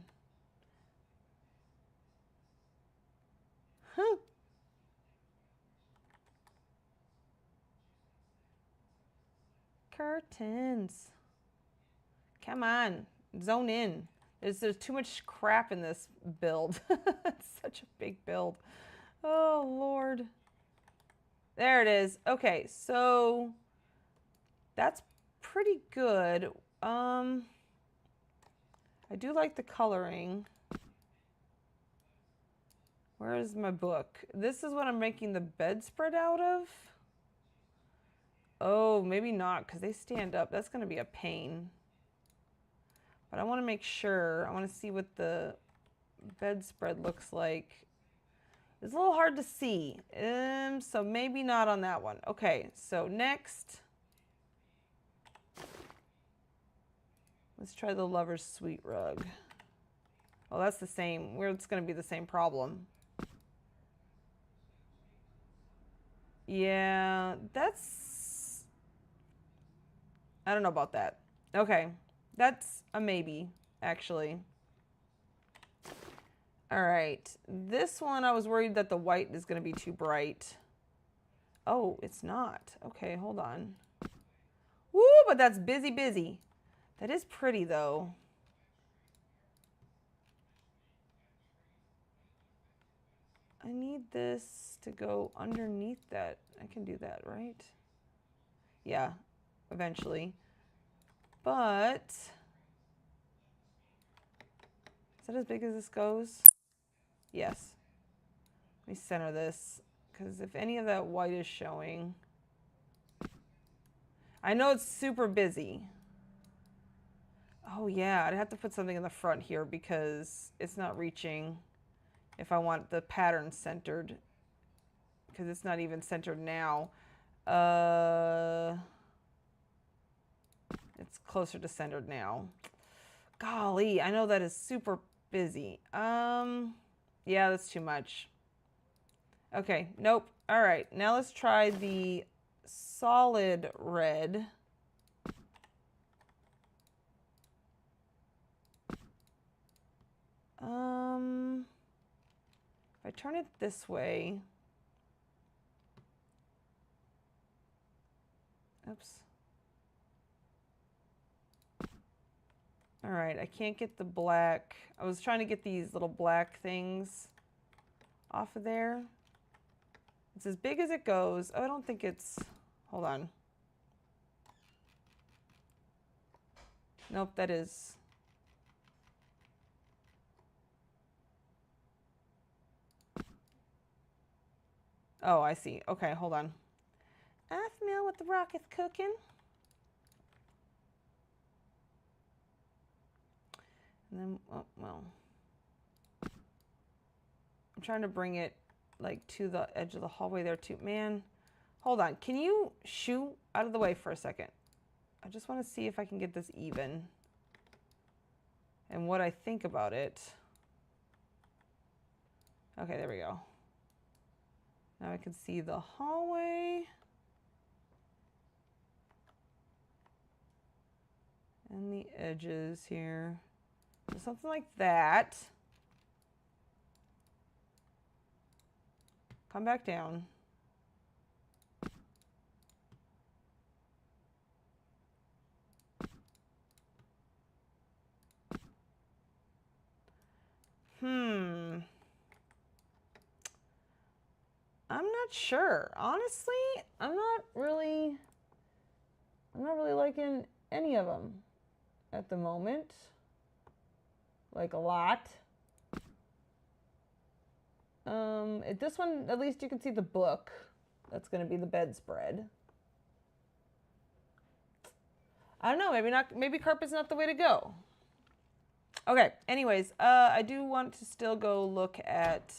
Huh. Curtains. Come on, zone in. There's too much crap in this build. It's such a big build. Oh, Lord. There it is. Okay, so that's pretty good. I do like the coloring. Where is my book? This is what I'm making the bedspread out of. Oh, maybe not, because they stand up. That's going to be a pain. But I want to make sure. I want to see what the bedspread looks like. It's a little hard to see. So maybe not on that one. Okay, so next. Let's try the Lover's Suite rug. Oh, that's the same. It's going to be the same problem. Yeah, that's... I don't know about that. Okay, that's a maybe, actually. All right, this one I was worried that the white is going to be too bright. Oh, it's not. Okay, hold on. Woo, but that's busy, busy. That is pretty, though. I need this to go underneath that. I can do that, right? Yeah, eventually. But is that as big as this goes? Yes. Let me center this, because if any of that white is showing, I know it's super busy. Oh yeah, I'd have to put something in the front here because it's not reaching if I want the pattern centered, because it's not even centered now. It's closer to centered now. Golly, I know that is super busy. Yeah, that's too much. Okay, nope. All right, now let's try the solid red. If I turn it this way, oops. All right, I can't get the black. I was trying to get these little black things off of there. It's as big as it goes. Oh, I don't think it's, hold on. Nope, that is. Oh, I see. Okay, hold on. I smell what the rock is cooking. And then, oh, well. I'm trying to bring it like to the edge of the hallway there too. Man, hold on. Can you shoo out of the way for a second? I just want to see if I can get this even and what I think about it. Okay, there we go. Now I can see the hallway. And the edges here. So something like that. Come back down. I'm not sure. Honestly, I'm not really liking any of them at the moment. Like a lot. At this one, at least you can see the book. That's going to be the bedspread. I don't know, maybe not, maybe carpet's not the way to go. Okay, anyways, I do want to still go look at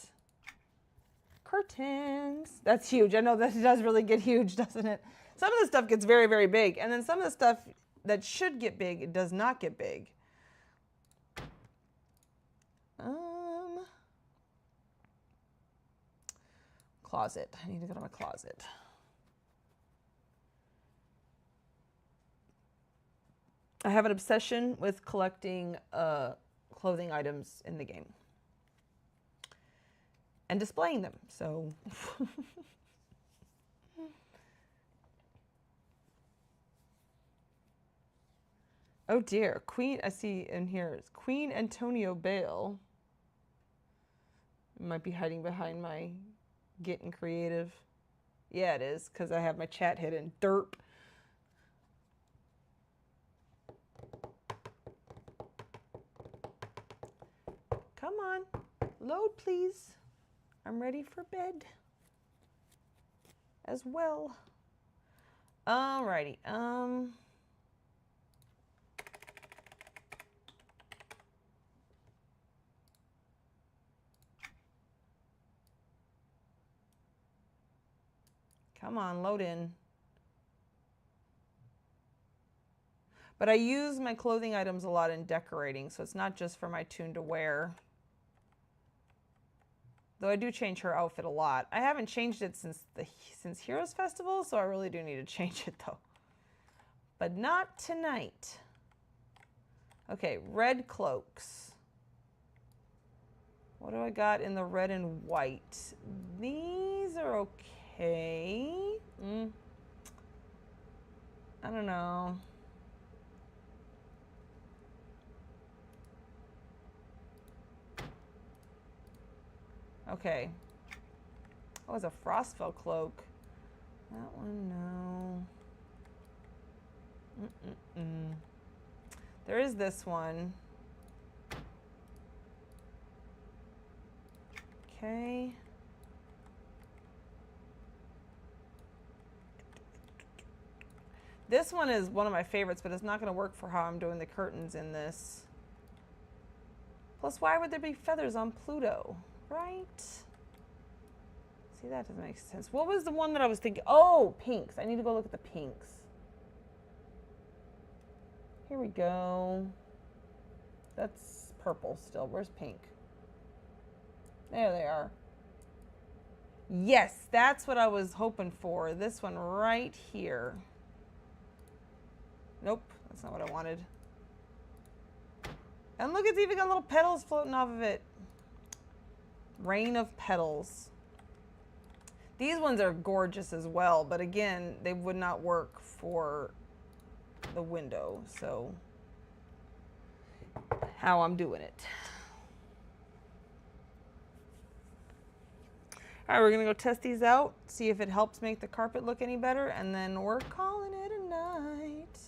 curtains. That's huge. I know that does really get huge, doesn't it? Some of the stuff gets very, very big. And then some of the stuff that should get big, it does not get big. Closet. I need to go to my closet. I have an obsession with collecting clothing items in the game. And displaying them, so. Oh dear, Queen, I see in here, it's Queen Antonio Bale. Might be hiding behind my getting creative. Yeah, it is, because I have my chat hidden. Derp. Come on, load please. I'm ready for bed as well. Alrighty, come on, load in. But I use my clothing items a lot in decorating, so it's not just for my tune to wear. Though I do change her outfit a lot. I haven't changed it since Heroes Festival, so I really do need to change it though. But not tonight. Okay, red cloaks. What do I got in the red and white? These are okay. I don't know. Okay. Oh, it's a Frostfell cloak. That one, no. There is this one. Okay. This one is one of my favorites, but it's not going to work for how I'm doing the curtains in this. Plus, why would there be feathers on Pluto? Right? See, that doesn't make sense. What was the one that I was thinking? Oh, pinks. I need to go look at the pinks. Here we go. That's purple still. Where's pink? There they are. Yes, that's what I was hoping for. This one right here. Nope, that's not what I wanted. And look, it's even got little petals floating off of it. Rain of petals. These ones are gorgeous as well, but again, they would not work for the window, so how I'm doing it. All right, we're gonna go test these out, see if it helps make the carpet look any better, and then we're calling it a night.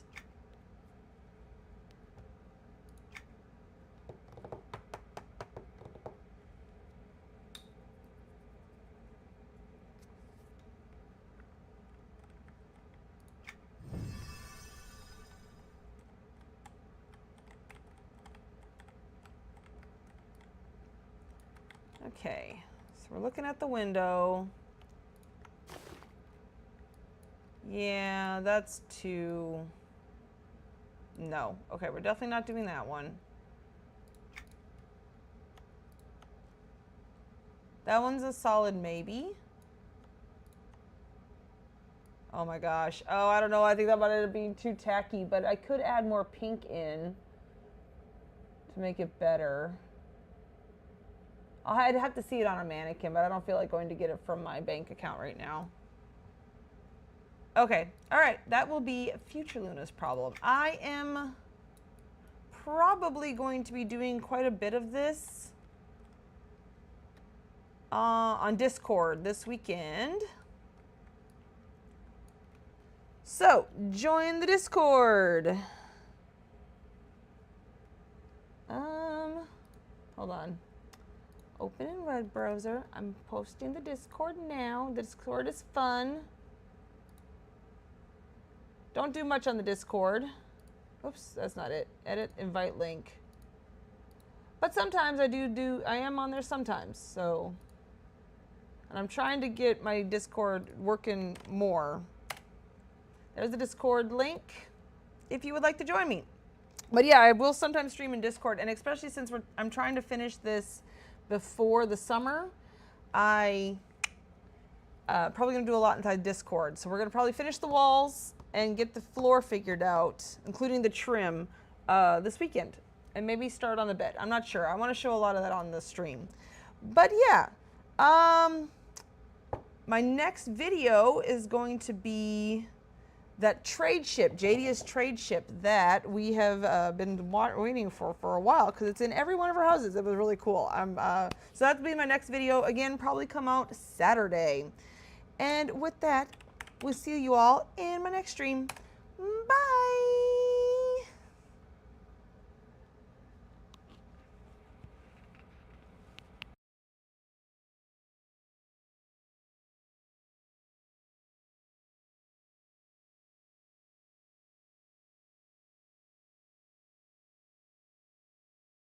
Okay, So we're looking at the window. Yeah, that's too... No. Okay, we're definitely not doing that one. That one's a solid maybe. Oh my gosh. Oh, I don't know. I think that might end up being too tacky, but I could add more pink in to make it better. I'd have to see it on a mannequin, but I don't feel like going to get it from my bank account right now. Okay. All right. That will be future Luna's problem. I am probably going to be doing quite a bit of this on Discord this weekend. So, join the Discord. Hold on. Open in web browser. I'm posting the Discord now. The Discord is fun. Don't do much on the Discord. Oops, that's not it. Edit, invite link. But sometimes I am on there sometimes, so. And I'm trying to get my Discord working more. There's the Discord link if you would like to join me. But yeah, I will sometimes stream in Discord, and especially since I'm trying to finish this before the summer, I probably gonna do a lot inside Discord. So we're gonna probably finish the walls and get the floor figured out, including the trim, this weekend, and maybe start on the bed. I'm not sure. I want to show a lot of that on the stream. But yeah, my next video is going to be that trade ship, JD's trade ship that we have been waiting for a while, because it's in every one of our houses. It was really cool. So that'll be my next video. Again, probably come out Saturday. And with that, we'll see you all in my next stream. Bye.